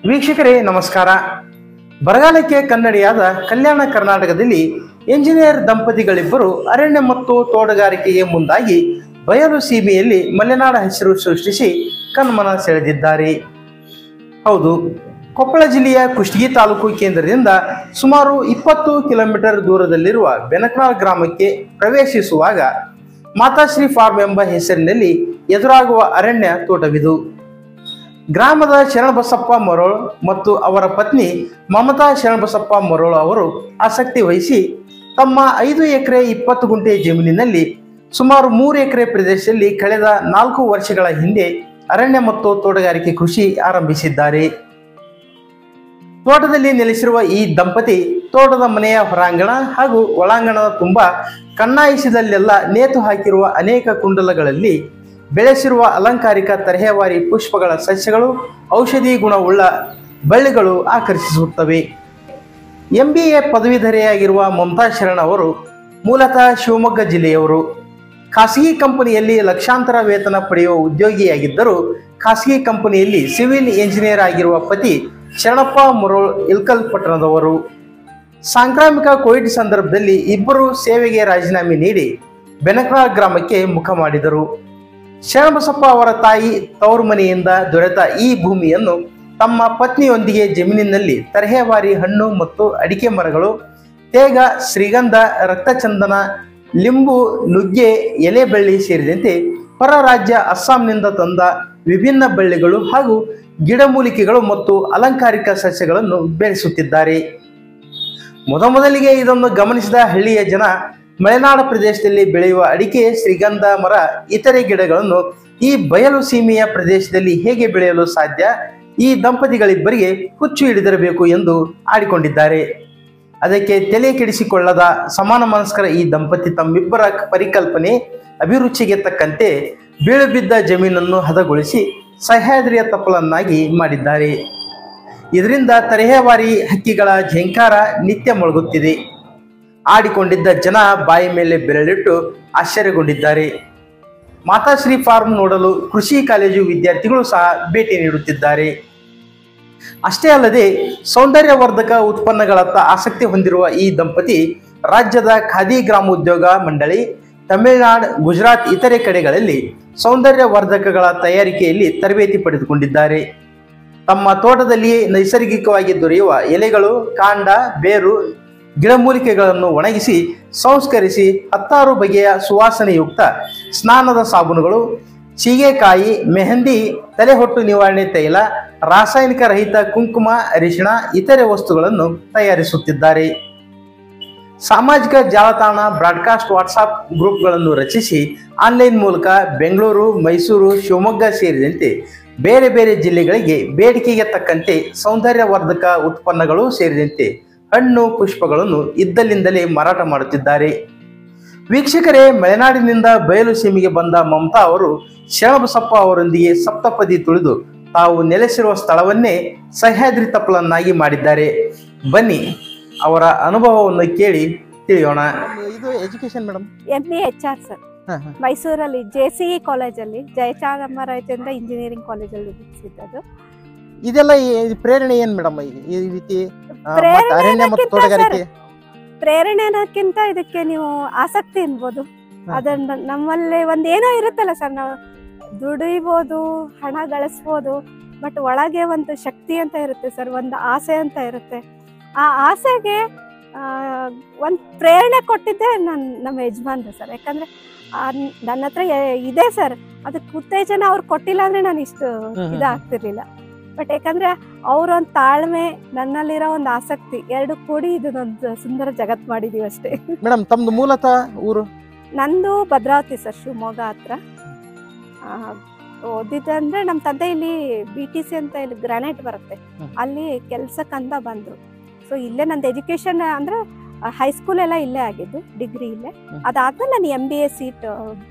ವೀಕ್ಷಕರೇ ನಮಸ್ಕಾರ. ಬರಗಾಲಕ್ಕೆ ಕನ್ನಡಿಯಾದ ಕಲ್ಯಾಣ ಕರ್ನಾಟಕದಲ್ಲಿ ಎಂಜಿನಿಯರ್ ದಂಪತಿಗಳಿಬ್ಬರು ಅರಣ್ಯ ಮತ್ತು ತೋಟಗಾರಿಕೆಗೆ ಮುಂದಾಗಿ ಬಯಲು ಸೀಮೆಯಲ್ಲಿ ಮಲೆನಾಡ ಹೆಸರು ಸೃಷ್ಟಿಸಿ ಕಣ್ಮನ ಸೆಳೆದಿದ್ದಾರೆ. ಹೌದು, ಕೊಪ್ಪಳ ಜಿಲ್ಲೆಯ ಕುಷ್ಟಗಿ ತಾಲೂಕು ಕೇಂದ್ರದಿಂದ ಸುಮಾರು 20 ಕಿಲೋಮೀಟರ್ ದೂರದಲ್ಲಿರುವ ಬೆನಕನಾಳ್ ಗ್ರಾಮಕ್ಕೆ ಪ್ರವೇಶಿಸುವಾಗ ಮಾತಾಶ್ರೀ ಫಾರ್ಮ್ ಎಂಬ ಹೆಸರಿನಲ್ಲಿ ಎದುರಾಗುವ ಅರಣ್ಯ ತೋಟವಿದು. ಗ್ರಾಮದ ಶರಣಬಸಪ್ಪ ಮರೋಳ್ ಮತ್ತು ಅವರ ಪತ್ನಿ ಮಮತಾ ಶರಣಬಸಪ್ಪ ಮರೋಳ್ ಅವರು ಆಸಕ್ತಿ ವಹಿಸಿ ತಮ್ಮ 5 ಎಕರೆ 20 ಗುಂಟೆ ಜಮೀನಿನಲ್ಲಿ ಸುಮಾರು 3 ಎಕರೆ ಪ್ರದೇಶದಲ್ಲಿ ಕಳೆದ 4 ವರ್ಷಗಳ ಹಿಂದೆ ಅರಣ್ಯ ಮತ್ತು ತೋಟಗಾರಿಕೆ ಕೃಷಿ ಆರಂಭಿಸಿದ್ದಾರೆ. ತೋಟದಲ್ಲಿ ನೆಲೆಸಿರುವ ಈ ದಂಪತಿ ತೋಟದ ಮನೆಯ ಹೊರಾಂಗಣ ಹಾಗೂ ಒಳಾಂಗಣದ ತುಂಬ ಕಣ್ಣಾಯಿಸಿದಲ್ಲೆಲ್ಲ ನೇತು ಹಾಕಿರುವ ಅನೇಕ ಕುಂಡಲಗಳಲ್ಲಿ ಬೆಳೆಸಿರುವ ಅಲಂಕಾರಿಕ ತರಹೇವಾರಿ ಪುಷ್ಪಗಳ ಸಸ್ಯಗಳು, ಔಷಧಿ ಗುಣವುಳ್ಳ ಬಳ್ಳಿಗಳು ಆಕರ್ಷಿಸುತ್ತವೆ. MBA ಪದವೀಧರೆಯಾಗಿರುವ ಮಮತಾ ಶರಣ್ ಅವರು ಮೂಲತಃ ಶಿವಮೊಗ್ಗ ಜಿಲ್ಲೆಯವರು. ಖಾಸಗಿ ಕಂಪನಿಯಲ್ಲಿ ಲಕ್ಷಾಂತರ ವೇತನ ಪಡೆಯುವ ಉದ್ಯೋಗಿಯಾಗಿದ್ದರೂ ಖಾಸಗಿ ಕಂಪನಿಯಲ್ಲಿ ಸಿವಿಲ್ ಇಂಜಿನಿಯರ್ ಆಗಿರುವ ಪತಿ ಶರಣಪ್ಪ ಮರೋಳ್ ಇಲ್ಕಲ್ ಪಟ್ಟಣದವರು. ಸಾಂಕ್ರಾಮಿಕ ಕೋವಿಡ್ ಸಂದರ್ಭದಲ್ಲಿ ಇಬ್ಬರು ಸೇವೆಗೆ ರಾಜೀನಾಮೆ ನೀಡಿ ಬೆನಕನಾಳ್ ಗ್ರಾಮಕ್ಕೆ ಮುಖ ಮಾಡಿದರು. ಶರಣಬಸಪ್ಪ ಅವರ ತಾಯಿ ತವರು ಮನೆಯಿಂದ ದೊರೆತ ಈ ಭೂಮಿಯನ್ನು ತಮ್ಮ ಪತ್ನಿಯೊಂದಿಗೆ ಜಮೀನಿನಲ್ಲಿ ತರಹೇವಾರಿ ಹಣ್ಣು ಮತ್ತು ಅಡಿಕೆ ಮರಗಳು, ತೇಗ, ಶ್ರೀಗಂಧ, ರಕ್ತಚಂದನ, ಲಿಂಬು, ನುಗ್ಗೆ, ಎಲೆ ಬಳ್ಳಿ ಸೇರಿದಂತೆ ಹೊರ ರಾಜ್ಯ ಅಸ್ಸಾಂನಿಂದ ತಂದ ವಿಭಿನ್ನ ಬಳ್ಳಿಗಳು ಹಾಗೂ ಗಿಡಮೂಲಿಕೆಗಳು ಮತ್ತು ಅಲಂಕಾರಿಕ ಸಸ್ಯಗಳನ್ನು ಬೆಳೆಸುತ್ತಿದ್ದಾರೆ. ಮೊದಲಿಗೆ ಇದನ್ನು ಗಮನಿಸಿದ ಹಳ್ಳಿಯ ಜನ ಮಲೆನಾಡ ಪ್ರದೇಶದಲ್ಲಿ ಬೆಳೆಯುವ ಅಡಿಕೆ, ಶ್ರೀಗಂಧ ಮರ, ಇತರೆ ಗಿಡಗಳನ್ನು ಈ ಬಯಲು ಸೀಮೆಯ ಪ್ರದೇಶದಲ್ಲಿ ಹೇಗೆ ಬೆಳೆಯಲು ಸಾಧ್ಯ? ಈ ದಂಪತಿಗಳಿಬ್ಬರಿಗೆ ಹುಚ್ಚು ಹಿಡಿದಿರಬೇಕು ಎಂದು ಆಡಿಕೊಂಡಿದ್ದಾರೆ. ಅದಕ್ಕೆ ತಲೆ ಕೆಡಿಸಿಕೊಳ್ಳದ ಸಮಾನ ಮನಸ್ಕರ ಈ ದಂಪತಿ ತಮ್ಮಿಬ್ಬರ ಪರಿಕಲ್ಪನೆ, ಅಭಿರುಚಿಗೆ ತಕ್ಕಂತೆ ಬೀಳು ಬಿದ್ದ ಜಮೀನನ್ನು ಹದಗೊಳಿಸಿ ಸಹ್ಯಾದ್ರಿಯ ತಪ್ಪಲನ್ನಾಗಿ ಮಾಡಿದ್ದಾರೆ. ಇದರಿಂದ ತರಹೇವಾರಿ ಹಕ್ಕಿಗಳ ಝೇಂಕಾರ ನಿತ್ಯ ಮೊಳಗುತ್ತಿದೆ. ಆಡಿಕೊಂಡಿದ್ದ ಜನ ಬಾಯಿ ಮೇಲೆ ಬೆರಳಿಟ್ಟು ಆಶ್ಚರ್ಯಗೊಂಡಿದ್ದಾರೆ. ಮಾತಾಶ್ರೀ ಫಾರ್ಮ್ ನೋಡಲು ಕೃಷಿ ಕಾಲೇಜು ವಿದ್ಯಾರ್ಥಿಗಳು ಸಹ ಭೇಟಿ ನೀಡುತ್ತಿದ್ದಾರೆ. ಅಷ್ಟೇ ಅಲ್ಲದೆ ಸೌಂದರ್ಯವರ್ಧಕ ಉತ್ಪನ್ನಗಳತ್ತ ಆಸಕ್ತಿ ಹೊಂದಿರುವ ಈ ದಂಪತಿ ರಾಜ್ಯದ ಖಾದಿ ಗ್ರಾಮೋದ್ಯೋಗ ಮಂಡಳಿ, ತಮಿಳುನಾಡು, ಗುಜರಾತ್ ಇತರೆ ಕಡೆಗಳಲ್ಲಿ ಸೌಂದರ್ಯವರ್ಧಕಗಳ ತಯಾರಿಕೆಯಲ್ಲಿ ತರಬೇತಿ ಪಡೆದುಕೊಂಡಿದ್ದಾರೆ. ತಮ್ಮ ತೋಟದಲ್ಲಿಯೇ ನೈಸರ್ಗಿಕವಾಗಿ ದೊರೆಯುವ ಎಲೆಗಳು, ಕಾಂಡ, ಬೇರು, ಗಿಡಮೂಲಿಕೆಗಳನ್ನು ಒಣಗಿಸಿ ಸಂಸ್ಕರಿಸಿ 10 ಬಗೆಯ ಸುವಾಸನೆಯುಕ್ತ ಸ್ನಾನದ ಸಾಬೂನುಗಳು, ಸೀಗೆಕಾಯಿ, ಮೆಹಂದಿ, ತಲೆಹೊಟ್ಟು ನಿವಾರಣೆ ತೈಲ, ರಾಸಾಯನಿಕ ರಹಿತ ಕುಂಕುಮ, ಅರಿಶಿಣ ಇತರೆ ವಸ್ತುಗಳನ್ನು ತಯಾರಿಸುತ್ತಿದ್ದಾರೆ. ಸಾಮಾಜಿಕ ಜಾಲತಾಣ, ಬ್ರಾಡ್ಕಾಸ್ಟ್ ವಾಟ್ಸಾಪ್ ಗ್ರೂಪ್ಗಳನ್ನು ರಚಿಸಿ ಆನ್ಲೈನ್ ಮೂಲಕ ಬೆಂಗಳೂರು, ಮೈಸೂರು, ಶಿವಮೊಗ್ಗ ಸೇರಿದಂತೆ ಬೇರೆ ಬೇರೆ ಜಿಲ್ಲೆಗಳಿಗೆ ಬೇಡಿಕೆಗೆ ತಕ್ಕಂತೆ ಸೌಂದರ್ಯವರ್ಧಕ ಉತ್ಪನ್ನಗಳು ಸೇರಿದಂತೆ ಹಣ್ಣು, ಪುಷ್ಪಗಳನ್ನು ಇದ್ದಲ್ಲಿಂದಲೇ ಮಾರಾಟ ಮಾಡುತ್ತಿದ್ದಾರೆ. ವೀಕ್ಷಕರೇ, ಮಲೆನಾಡಿನಿಂದ ಬಯಲು ಸೀಮೆಗೆ ಬಂದ ಮಮತಾ ಅವರು ಶರಣಬಸಪ್ಪ ಅವರೊಂದಿಗೆ ಸಪ್ತಪದಿ ತುಳಿದು ತಾವು ನೆಲೆಸಿರುವ ಸ್ಥಳವನ್ನೇ ಸಹ್ಯಾದ್ರಿ ತಪ್ಪಲನ್ನಾಗಿ ಮಾಡಿದ್ದಾರೆ. ಬನ್ನಿ ಅವರ ಅನುಭವವನ್ನು ಕೇಳಿ ತಿಳಿಯೋಣ. ಇದು education madam? MA HR sir, ಮೈಸೂರಲ್ಲಿ JCE ಕಾಲೇಜಲ್ಲಿ, ಜಯಚಾಮರಾಜೇಂದ್ರ ಇಂಜಿನಿಯರಿಂಗ್ ಕಾಲೇಜಲ್ಲಿ ಮುಗಿಸಿದ್ದು. ಇದೆಲ್ಲ ಪ್ರೇರಣೆ ಏನ್ ಮೇಡಮ್? ಈ ರೀತಿ ಅರಣ್ಯ ಮತ್ತು ತೋಟಗಾರಿಕೆ ಪ್ರೇರಣೆ ಅನ್ನೋಕ್ಕಿಂತ ಇದಕ್ಕೆ ನೀವು ಆಸಕ್ತಿ ಅನ್ಬೋದು. ಅದನ್ನ ನಮ್ಮಲ್ಲಿ ಒಂದೇನೋ ಇರುತ್ತಲ್ಲ ಸರ್, ನಾವು ದುಡಿಬೋದು, ಹಣ ಗಳಿಸ್ಬೋದು, ಬಟ್ ಒಳಗೆ ಒಂದು ಶಕ್ತಿ ಅಂತ ಇರುತ್ತೆ ಸರ್, ಒಂದು ಆಸೆ ಅಂತ ಇರುತ್ತೆ. ಆ ಆಸೆಗೆ ಒಂದು ಪ್ರೇರಣೆ ಕೊಟ್ಟಿದ್ದೆ ನಮ್ಮ ಯಜಮಾನ್ರು ಸರ್. ಯಾಕಂದ್ರೆ ನನ್ನ ಹತ್ರ ಇದೆ ಸರ್, ಅದಕ್ಕೆ ಉತ್ತೇಜನ ಅವ್ರು ಕೊಟ್ಟಿಲ್ಲ ಅಂದ್ರೆ ನಾನು ಇಷ್ಟು ಇದಾಗ್ತಿರ್ಲಿಲ್ಲ. ಬಟ್ ಯಾಕಂದ್ರೆ ಅವ್ರೊಂದು ತಾಳ್ಮೆ, ನನ್ನಲ್ಲಿರೋ ಒಂದು ಆಸಕ್ತಿ, ಎರಡು ಕೂಡಿ ಇದನ್ನೊಂದು ಸುಂದರ ಜಗತ್ ಮಾಡಿದೀವಿ ಅಷ್ಟೇ. ಮೇಡಮ್, ತಮ್ದು ಮೂಲತಃ ಊರು? ನಂದು ಭದ್ರಾವತಿ ಸರ್, ಶಿವಮೊಗ್ಗ ಹತ್ರ. ಓದಿದ್ದಂದ್ರೆ ನಮ್ಮ ತಂದೆ ಇಲ್ಲಿ BTC ಅಂತ ಇಲ್ಲಿ ಗ್ರಾನೈಟ್ ಬರುತ್ತೆ, ಅಲ್ಲಿ ಕೆಲ್ಸಕ್ಕಂತ ಬಂದ್ರು. ಸೊ ಇಲ್ಲೇ ನಂದು ಎಜುಕೇಶನ್ ಅಂದ್ರೆ ಹೈಸ್ಕೂಲ್ ಎಲ್ಲ ಇಲ್ಲೇ ಆಗಿದ್ದು, ಡಿಗ್ರಿ ಇಲ್ಲೇ. ಅದಾದ್ಮೇಲೆ ನಾನು MBA ಸೀಟ್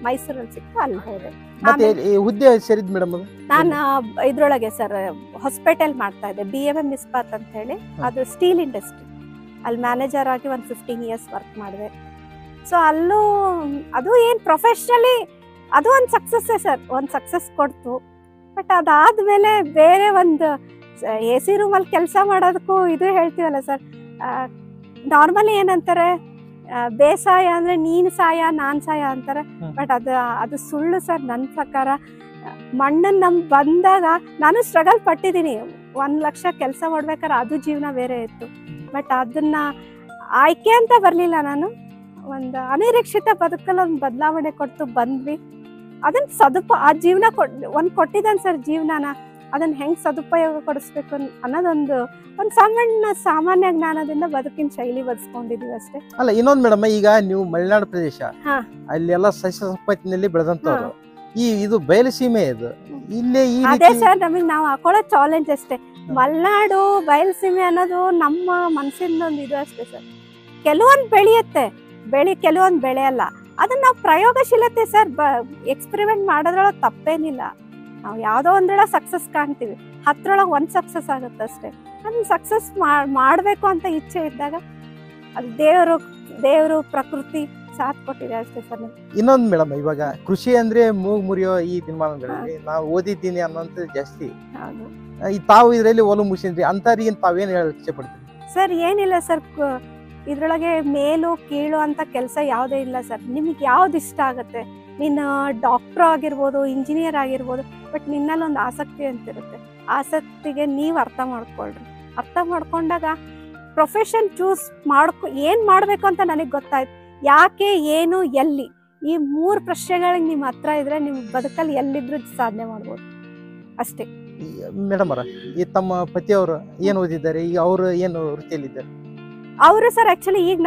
ಮೈಸೂರಲ್ಲಿ ಸಿಕ್ತು, ಅಲ್ಲಿ ಹೋದೆ. ಹುದ್ದೆ ಸೇರಿದ್ ಮೇಡಮ್? ನಾನು ಇದ್ರೊಳಗೆ ಸರ್ ಹಾಸ್ಪಿಟಲ್ ಮಾಡ್ತಾ ಇದ್ದೆ, BMM ಇಸ್ಪಾತ್ ಅಂತ ಹೇಳಿ, ಅದು ಸ್ಟೀಲ್ ಇಂಡಸ್ಟ್ರಿ. ಅಲ್ಲಿ ಮ್ಯಾನೇಜರ್ ಆಗಿ ಒಂದು 15 ಇಯರ್ಸ್ ವರ್ಕ್ ಮಾಡಿದೆ. ಸೊ ಅಲ್ಲೂ ಅದು ಏನು ಪ್ರೊಫೆಷನಲಿ ಅದು ಒಂದು ಸಕ್ಸಸ್ಸೇ ಸರ್, ಒಂದು ಸಕ್ಸಸ್ ಕೊಡ್ತು. ಬಟ್ ಅದಾದ್ಮೇಲೆ ಬೇರೆ ಒಂದು AC ರೂಮಲ್ಲಿ ಕೆಲಸ ಮಾಡೋದಕ್ಕೂ ಇದು ಹೇಳ್ತೀವಲ್ಲ ಸರ್, ನಾರ್ಮಲಿ ಏನಂತಾರೆ, ಬೇಸಾಯ ಅಂದ್ರೆ ನೀನ್ ಸಾಯ ನಾನ್ ಸಾಯ ಅಂತಾರೆ. ಬಟ್ ಅದು ಸುಳ್ಳು ಸರ್. ನನ್ನ ಪ್ರಕಾರ ಮಣ್ಣನ್ನು ನಮ್ಗೆ ಬಂದಾಗ ನಾನು ಸ್ಟ್ರಗಲ್ ಪಟ್ಟಿದ್ದೀನಿ. 1 ಲಕ್ಷ ಕೆಲಸ ಮಾಡ್ಬೇಕಾದ್ರೆ ಅದು ಜೀವನ ಬೇರೆ ಇತ್ತು. ಬಟ್ ಅದನ್ನ ಆಯ್ಕೆ ಅಂತ ಬರಲಿಲ್ಲ. ನಾನು ಒಂದು ಅನಿರೀಕ್ಷಿತ ಬದುಕಲ್ಲಿ ಒಂದು ಬದಲಾವಣೆ ಕೊಟ್ಟು ಬಂದ್ವಿ. ಅದನ್ನ ಆ ಜೀವನ ಕೊಟ್ಟಿದ್ದಾನೆ ಸರ್ ಜೀವನಾನ. ಅದನ್ನ ಹೆಂಗ್ ಸದುಪಯೋಗ ಪಡಿಸ್ಬೇಕು ಅನ್ನೋದೊಂದು ಸಾಮಾನ್ಯ ಜ್ಞಾನದಿಂದ ಬದುಕಿನ ಶೈಲಿ ಬದುಸ್ಕೊಂಡಿದೀವಿ ಅಷ್ಟೇ. ಅಲ್ಲ, ಇನ್ನೊಂದು ಮೇಡಮ್, ಈಗ ನೀವು ಮಲೆನಾಡು ಪ್ರದೇಶ, ಅಲ್ಲೆಲ್ಲ ಸಸ್ಯ ಸಂಪತ್ತಿನಲ್ಲಿ ಬೆಳೆದಂತವ್ರು, ಇದು ಬಯಲು ಸೀಮೆ, ಇದು ಇಲ್ಲೇ ಅದೇ ಸರ್ ನಮಗೆ ನಾವು ಹಾಕೊಳ್ಳೋ ಚಾಲೆಂಜ್ ಅಷ್ಟೇ. ಮಲೆನಾಡು ಬಯಲು ಸೀಮೆ ಅನ್ನೋದು ನಮ್ಮ ಮನಸ್ಸಿಂದ ಒಂದು ಇದು ಅಷ್ಟೇ ಸರ್. ಕೆಲವೊಂದು ಬೆಳೆಯುತ್ತೆ, ಕೆಲವೊಂದು ಬೆಳೆಯಲ್ಲ. ಅದನ್ನ ನಾವು ಪ್ರಯೋಗಶೀಲತೆ ಸರ್, ಎಕ್ಸ್ಪೆರಿಮೆಂಟ್ ಮಾಡೋದ್ರೊಳಗೆ ತಪ್ಪೇನಿಲ್ಲ. ನಾವು ಯಾವುದೋ ಒಂದ್ರೊಳಗೆ ಸಕ್ಸಸ್ ಕಾಣ್ತೀವಿ, 10ರೊಳಗೆ 1 ಸಕ್ಸಸ್ ಆಗುತ್ತೆ ಅಷ್ಟೇ. ಅದನ್ನ ಸಕ್ಸಸ್ ಮಾಡಬೇಕು ಅಂತ ಇಚ್ಛೆ ಇದ್ದಾಗ ಅದು ದೇವರು ಪ್ರಕೃತಿ ಸಾಥ್ ಕೊಟ್ಟಿದೆ ಅಷ್ಟೇ ಸರ್. ಇನ್ನೊಂದು ಮೇಡಮ್, ಇವಾಗ ಕೃಷಿ ಅಂದ್ರೆ ಮೂಗ್ ಮುರಿಯೋ ಈ ದಿನಮಾನಗಳಲ್ಲಿ ನಾವು ಓದಿದ್ದೀನಿ ಅನ್ನೋಂಥ ಜಾಸ್ತಿ. ತಾವು ಇದರಲ್ಲಿ ಒಲು ಮುಗಿಸಿದ್ರಿ ಅಂತವ್ರಿಗೆ ತಾವೇನು ಹೇಳಕ್ ಇಚ್ಛೆ ಪಡ್ತೀರಿ ಸರ್? ಏನಿಲ್ಲ ಸರ್, ಇದ್ರೊಳಗೆ ಮೇಲು ಕೀಳು ಅಂತ ಕೆಲಸ ಯಾವುದೇ ಇಲ್ಲ ಸರ್. ನಿಮಗೆ ಯಾವ್ದು ಇಷ್ಟ ಆಗುತ್ತೆ, ನೀನು ಡಾಕ್ಟರ್ ಆಗಿರ್ಬೋದು, ಇಂಜಿನಿಯರ್ ಆಗಿರ್ಬೋದು, ಬಟ್ ನಿನ್ನಲ್ಲಿ ಒಂದು ಆಸಕ್ತಿ ಅಂತಿರುತ್ತೆ. ಆಸಕ್ತಿಗೆ ನೀವು ಅರ್ಥ ಮಾಡ್ಕೊಳ್ರಿ. ಅರ್ಥ ಮಾಡ್ಕೊಂಡಾಗ ಪ್ರೊಫೆಷನ್ ಚೂಸ್ ಏನ್ ಮಾಡ್ಬೇಕು ಅಂತ ನನಗೆ ಗೊತ್ತಾಯ್ತು. ಯಾಕೆ, ಏನು, ಎಲ್ಲಿ, ಈ 3 ಪ್ರಶ್ನೆಗಳಿಗೆ ನಿಮ್ಮ ಹತ್ರ ಇದ್ರೆ ನಿಮ್ ಬದುಕಲ್ಲಿ ಎಲ್ಲಿದ್ರು ಸಾಧನೆ ಮಾಡ್ಬೋದು ಅಷ್ಟೇ. ಮೇಡಮ್ ಅವರ, ಈ ತಮ್ಮ ಪತಿಯವರು ಏನು ಓದಿದ್ದಾರೆ, ಈಗ ಅವರು ಏನು ವೃತ್ತಿಯಲ್ಲಿದ್ದಾರೆ? ಅವರು ಸರ್ ಆಕ್ಚುಲಿ ಈಗ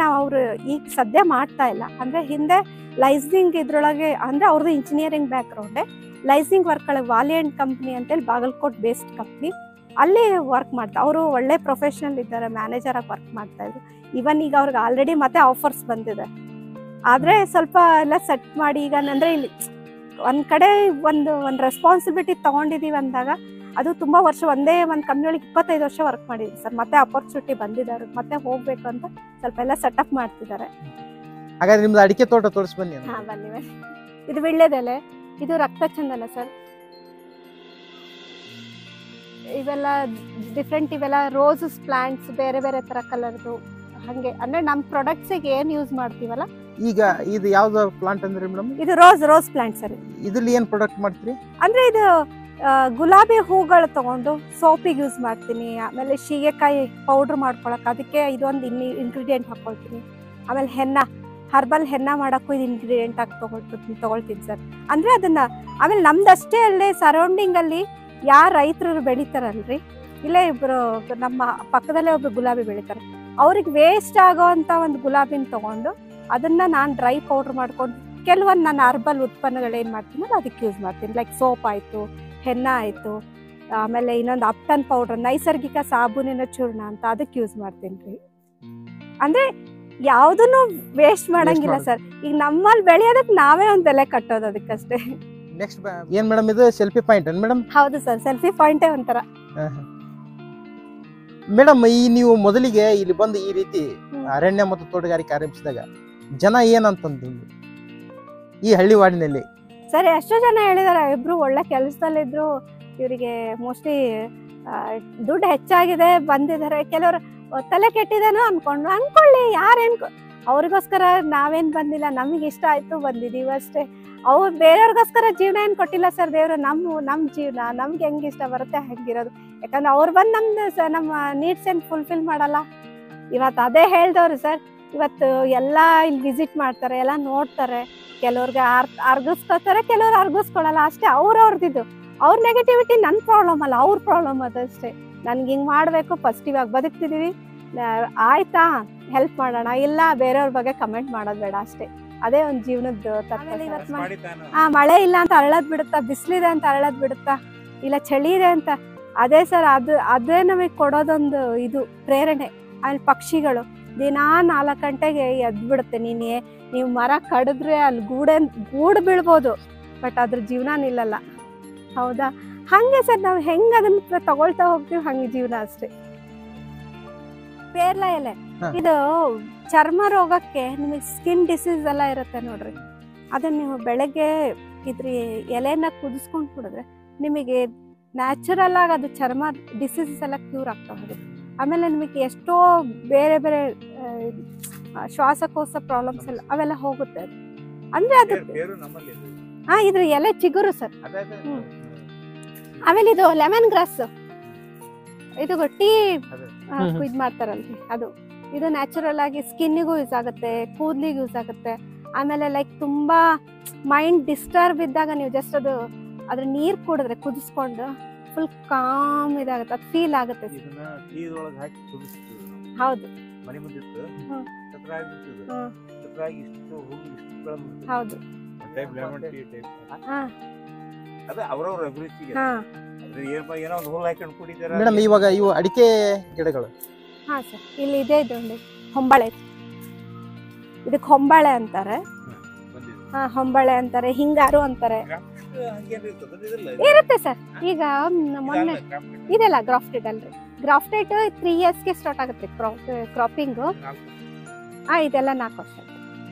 ಸದ್ಯ ಮಾಡ್ತಾ ಇಲ್ಲ. ಅಂದ್ರೆ ಹಿಂದೆ ಲೈಸಿಂಗ್ ಇದ್ರೊಳಗೆ, ಅಂದ್ರೆ ಅವ್ರದ್ದು engineering back ground, lysing work ಒಳಗೆ ವಾಲಿಯಂಟ್ ಕಂಪ್ನಿ ಅಂತೇಳಿ ಬಾಗಲಕೋಟ್ ಬೇಸ್ಡ್ ಕಂಪ್ನಿ, ಅಲ್ಲಿ ವರ್ಕ್ ಮಾಡ್ತಾ. ಅವರು ಒಳ್ಳೆ ಪ್ರೊಫೆಷನಲ್ ಇದ್ದಾರೆ, ಮ್ಯಾನೇಜರ್ ಆಗಿ ವರ್ಕ್ ಮಾಡ್ತಾ ಇದ್ರು. ಇವನ್ ಈಗ ಅವ್ರಿಗೆ ಆಲ್ರೆಡಿ ಮತ್ತೆ ಆಫರ್ಸ್ ಬಂದಿದೆ. ಆದ್ರೆ ಸ್ವಲ್ಪ ಎಲ್ಲ ಸೆಟ್ ಮಾಡಿ, ಈಗ ಅಂದ್ರೆ ಇಲ್ಲಿ ಒಂದ್ ಕಡೆ ಒಂದು ರೆಸ್ಪಾನ್ಸಿಬಿಲಿಟಿ ತಗೊಂಡಿದೀವಿ ಅಂದಾಗ ಅದು ತುಂಬಾ ವರ್ಷ ಒಂದೇ ಒಂದು ಕಂಪ್ನಿಯೊಳಗೆ 25 ವರ್ಷ ವರ್ಕ್ ಮಾಡಿದ್ವಿ ಸರ್. ಮತ್ತೆ ಅಪರ್ಚುನಿಟಿ ಬಂದಿದೆ ಅವ್ರಿಗೆ, ಮತ್ತೆ ಹೋಗ್ಬೇಕು ಅಂತ ಸ್ವಲ್ಪ ಎಲ್ಲ ಸೆಟಪ್ ಮಾಡ್ತಿದ್ದಾರೆ. ಹಾಗಾದ್ರೆ ನಿಮ್ದು ಅಡಿಕೆ ತೋಟ ತೋರಿಸಿ ಬನ್ನಿ. ಬನ್ನಿ. ಇದು ವಿಳ್ಳೆದೆಲೆ, ಇದು ರಕ್ತಚಂದನ ಸರ್. ಇವೆಲ್ಲ ಡಿಫ್ರೆಂಟ್, ಇವೆಲ್ಲ ರೋಸಸ್ ಪ್ಲಾಂಟ್ಸ್, ಬೇರೆ ಬೇರೆ ತರ ಕಲರ್ದು. ಹಂಗೆ ಅಂದ್ರೆ ನಮ್ಮ ಪ್ರಾಡಕ್ಟ್ಸಿಗೆ ಏನ್ ಯೂಸ್ ಮಾಡ್ತೀವಲ್ಲ. ಈಗ ಇದು ಯಾವ್ದು ಪ್ಲಾಂಟ್ ಅಂದ್ರೆ ಮೇಡಮ್? ಇದು ರೋಸ್ ಪ್ಲಾಂಟ್ ಸರ್. ಇದ್ರಲ್ಲಿ ಏನ್ ಪ್ರಾಡಕ್ಟ್ ಮಾಡ್ತೀರಿ? ಅಂದ್ರೆ ಇದು ಗುಲಾಬಿ ಹೂಗಳು ತಗೊಂಡು ಸೋಪಿಗೆ ಯೂಸ್ ಮಾಡ್ತೀನಿ. ಆಮೇಲೆ ಶೀಗೆಕಾಯಿ ಪೌಡರ್ ಮಾಡ್ಕೊಳಕ್ ಅದಕ್ಕೆ ಇದೊಂದು ಇಂಗ್ರೀಡಿಯೆಂಟ್ ಹಾಕೊಳ್ತೀನಿ. ಆಮೇಲೆ ಹರ್ಬಲ್ ಹೆನ್ನ ಮಾಡಕ್ಕೂ ಇದು ಇಂಗ್ರೀಡಿಯೆಂಟ್ ಆಗಿ ತಗೊಳ್ತೀನಿ ಸರ್. ಅಂದ್ರೆ ಅದನ್ನ ಆಮೇಲೆ ನಮ್ದಷ್ಟೇ ಅಲ್ಲೇ ಸರೌಂಡಿಂಗ್ ಅಲ್ಲಿ ಯಾರು ರೈತರು ಬೆಳಿತಾರಲ್ರಿ, ಇಲ್ಲೇ ಇಬ್ರು ನಮ್ಮ ಪಕ್ಕದಲ್ಲೇ ಒಬ್ರು ಗುಲಾಬಿ ಬೆಳಿತಾರೆ. ಅವ್ರಿಗೆ ವೇಸ್ಟ್ ಆಗೋ ಅಂತ ಒಂದು ಗುಲಾಬಿನ ತಗೊಂಡು ಅದನ್ನ ನಾನು ಡ್ರೈ ಪೌಡರ್ ಮಾಡ್ಕೊಂಡು ಕೆಲವೊಂದು ನಾನು ಹರ್ಬಲ್ ಉತ್ಪನ್ನಗಳು ಏನ್ ಮಾಡ್ತೀನಲ್ಲ ಅದಕ್ಕೆ ಯೂಸ್ ಮಾಡ್ತೀನಿ. ಲೈಕ್ ಸೋಪ್ ಆಯ್ತು, ಹೆನ್ನ ಆಯ್ತು, ಆಮೇಲೆ ಇನ್ನೊಂದು ಅಪ್ಟನ್ ಪೌಡರ್, ನೈಸರ್ಗಿಕ ಸಾಬೂನಿನ ಚೂರ್ಣ ಅಂತ ಅದಕ್ಕೆ ಯೂಸ್ ಮಾಡ್ತೀನಿ ರೀ. ಅಂದ್ರೆ ಯಾವ್ದನ್ನು ವೇಸ್ಟ್ ಮಾಡಂಗಿಲ್ಲ ಸರ್. ಈಗ ನಮ್ಮಲ್ಲಿ ಬೆಳೆಯೋದಕ್ಕೆ ನಾವೇ ಒಂದ್ ಬೆಲೆ ಕಟ್ಟೋದು ಅದಕ್ಕಷ್ಟೇ. ನೆಕ್ಸ್ಟ್ ಏನ್ ಮೇಡಮ್ ಇದು? Selfie point madam? ಹೌದು ಸರ್, ಸೆಲ್ಫಿ ಪಾಯಿಂಟೇ ಒಂಥರ. ಮೇಡಮ್, ಈ ನೀವು ಮೊದಲಿಗೆ ಇಲ್ಲಿ ಬಂದು ಈ ರೀತಿ ಅರಣ್ಯ ಮತ್ತು ತೋಟಗಾರಿಕೆ ಆರಂಭಿಸಿದಾಗ ಜನ ಏನಂತಂದ್ರು ಈ ಹಳ್ಳಿವಾಡಿನಲ್ಲಿ? ಸರಿ, ಎಷ್ಟೋ ಜನ ಹೇಳಿದಾರೆ, ಇಬ್ರು ಒಳ್ಳೆ ಕೆಲಸದಲ್ಲಿದ್ರು, ಇವರಿಗೆ ಮೋಸ್ಟ್ಲಿ ದುಡ್ಡು ಹೆಚ್ಚಾಗಿದೆ ಬಂದಿದ್ದಾರೆ. ಕೆಲವರು ತಲೆ ಕೆಟ್ಟಿದೇನೋ ಅನ್ಕೊಳ್ಳಿ, ಅವ್ರಿಗೋಸ್ಕರ ನಾವೇನ್ ಬಂದಿಲ್ಲ, ನಮಗೆ ಇಷ್ಟ ಆಯ್ತು ಬಂದಿದೀವಿ ಅಷ್ಟೇ. ಅವ್ರು ಬೇರೆಯವ್ರಿಗೋಸ್ಕರ ಜೀವನ ಏನ್ ಕೊಟ್ಟಿಲ್ಲ ಸರ್ ದೇವ್ರು. ನಮ್ ಜೀವನ ನಮ್ಗೆ ಹೆಂಗ್ ಇಷ್ಟ ಬರುತ್ತೆ ಹಂಗಿರೋದು. ಯಾಕಂದ್ರೆ ಅವ್ರು ಬಂದು ನಮ್ಮ ನೀಡ್ಸ್ ಏನ್ ಫುಲ್ಫಿಲ್ ಮಾಡಲ್ಲ. ಇವತ್ತು ಅದೇ ಹೇಳ್ದವ್ರು ಸರ್. ಇವತ್ತು ಎಲ್ಲಾ ಇಲ್ಲಿ ವಿಸಿಟ್ ಮಾಡ್ತಾರೆ, ಎಲ್ಲ ನೋಡ್ತಾರೆ. ಕೆಲವ್ರಿಗೆ ಅರ್ಗಿಸ್ಕೊತಾರೆ, ಕೆಲವ್ರು ಅರ್ಗಿಸ್ಕೊಳಲ್ಲ ಅಷ್ಟೇ. ಅವ್ರವ್ರದ್ದು ಅವ್ರ ನೆಗೆಟಿವಿಟಿ ನನ್ ಪ್ರಾಬ್ಲಮ್ ಅಲ್ಲ, ಅವ್ರ ಪ್ರಾಬ್ಲಮ್ ಅದಷ್ಟೇ. ನನ್ಗೆ ಹಿಂಗ್ ಮಾಡ್ಬೇಕು, ಫಸ್ಟ್ ಇವಾಗ ಬದುಕ್ತಿದೀವಿ, ಆಯ್ತಾ ಹೆಲ್ಪ್ ಮಾಡೋಣ, ಇಲ್ಲ ಬೇರೆಯವ್ರ ಬಗ್ಗೆ ಕಮೆಂಟ್ ಮಾಡೋದ್ ಬೇಡ ಅಷ್ಟೇ. ಅದೇ ಒಂದ್ ಜೀವನದ ಮಳೆ ಇಲ್ಲ ಅಂತ ಅರಳದ್ ಬಿಡುತ್ತಾ, ಬಿಸಿಲಿದೆ ಅಂತ ಅರಳದ್ ಬಿಡುತ್ತಾ, ಇಲ್ಲ ಚಳಿ ಇದೆ ಅಂತ. ಅದೇ ಸರ್, ಅದೇ ನಮಗ್ ಕೊಡೋದೊಂದು ಇದು ಪ್ರೇರಣೆ. ಆಮೇಲೆ ಪಕ್ಷಿಗಳು ದಿನಾ 4 ಗಂಟೆಗೆ ಎದ್ದು ಬಿಡುತ್ತೆ. ನೀವು ಮರ ಕಡಿದ್ರೆ ಅಲ್ಲಿ ಗೂಡು ಬೀಳ್ಬೋದು, ಬಟ್ ಅದ್ರ ಜೀವನ ನಿಲ್ಲಲ್ಲ. ಹೌದಾ? ಹಂಗೆ ಸರ್, ನಾವು ಹೆಂಗ್ ಅದನ್ನ ತಗೊಳ್ತಾ ಹೋಗ್ತೀವಿ ಹಂಗೆ ಜೀವನ ಅಷ್ಟೇ. ಪೇರ್ಲ ಎಲೆ, ಇದು ಚರ್ಮ ರೋಗಕ್ಕೆ, ನಿಮಗೆ ಸ್ಕಿನ್ ಡಿಸೀಸ್ ಎಲ್ಲ ಇರುತ್ತೆ ನೋಡ್ರಿ, ಅದನ್ನ ನೀವು ಬೆಳಗ್ಗೆ ಇದ್ರ ಎಲೆನ ಕುದಿಸ್ಕೊಂಡು ಕುಡಿದ್ರೆ ನಿಮಗೆ ನ್ಯಾಚುರಲ್ ಆಗಿ ಅದು ಚರ್ಮ ಡಿಸೀಸಸ್ ಎಲ್ಲ ಕ್ಯೂರ್ ಆಗ್ತಾ ಹೋಗುತ್ತೆ. ಆಮೇಲೆ ನಿಮಗೆ ಎಷ್ಟೋ ಬೇರೆ ಬೇರೆ ಶ್ವಾಸಕೋಶ ಪ್ರಾಬ್ಲಮ್ಸ್ ಎಲ್ಲ ಅವೆಲ್ಲ ಹೋಗುತ್ತೆ ಅದು. ಅಂದ್ರೆ ಅದು ಇದ್ರ ಎಲೆ ಚಿಗುರು ಸರ್. ಆಮೇಲೆ ಇದು ಲೆಮನ್ ಗ್ರಾಸ್, ಇದು ಟೀ ಇದ್ ಮಾಡ್ತಾರಲ್ರಿ ಅದು. ಇದು ನ್ಯಾಚುರಲ್ ಆಗಿ ಸ್ಕಿನ್ನಿಗೂ ಯೂಸ್ ಆಗುತ್ತೆ, ಕೂದಲಿಗೆ ಯೂಸ್ ಆಗುತ್ತೆ. ಆಮೇಲೆ ಲೈಕ್ ತುಂಬಾ ಮೈಂಡ್ ಡಿಸ್ಟರ್ಬ್ ಇದ್ದಾಗ ನೀವು ಜಸ್ಟ್ ಅದು ಅದ್ರ ನೀರ್ ಕುಡಿದ್ರೆ ಕುದಿಸ್ಕೊಂಡು ಫುಲ್ ಕಾಮ್ ಇದಾಗುತ್ತೆ, ಅದು ಫೀಲ್ ಆಗುತ್ತೆ. ಹೌದು ಹೌದು ಮೇಡಮ್ ಇವಾಗ ಇವು ಅಡಿಕೆ ಗಿಡಗಳು. ಹಾ ಸರ್, ಇಲ್ಲಿ ಇದೆ ಇದು ಹೊಂಬಾಳೆ, ಇದಕ್ಕೆ ಹೊಂಬಾಳೆ ಅಂತಾರೆ. ಹಾ ಹೊಂಬಾಳೆ ಅಂತಾರೆ, ಹಿಂಗಾರು ಅಂತಾರೆ. ಇರುತ್ತೆ ಸರ್. ಈಗ ಮೊನ್ನೆ ಇದೆಲ್ಲ ಗ್ರಾಫ್ಟೆಡ್ ಅಲ್ರಿ, ಗ್ರಾಫ್ಟೆಡ್ 3 yearsಗೆ ಸ್ಟಾರ್ಟ್ ಆಗುತ್ತೆ ಕ್ರಾಪಿಂಗ್. ಇದೆಲ್ಲ 4 ವರ್ಷ.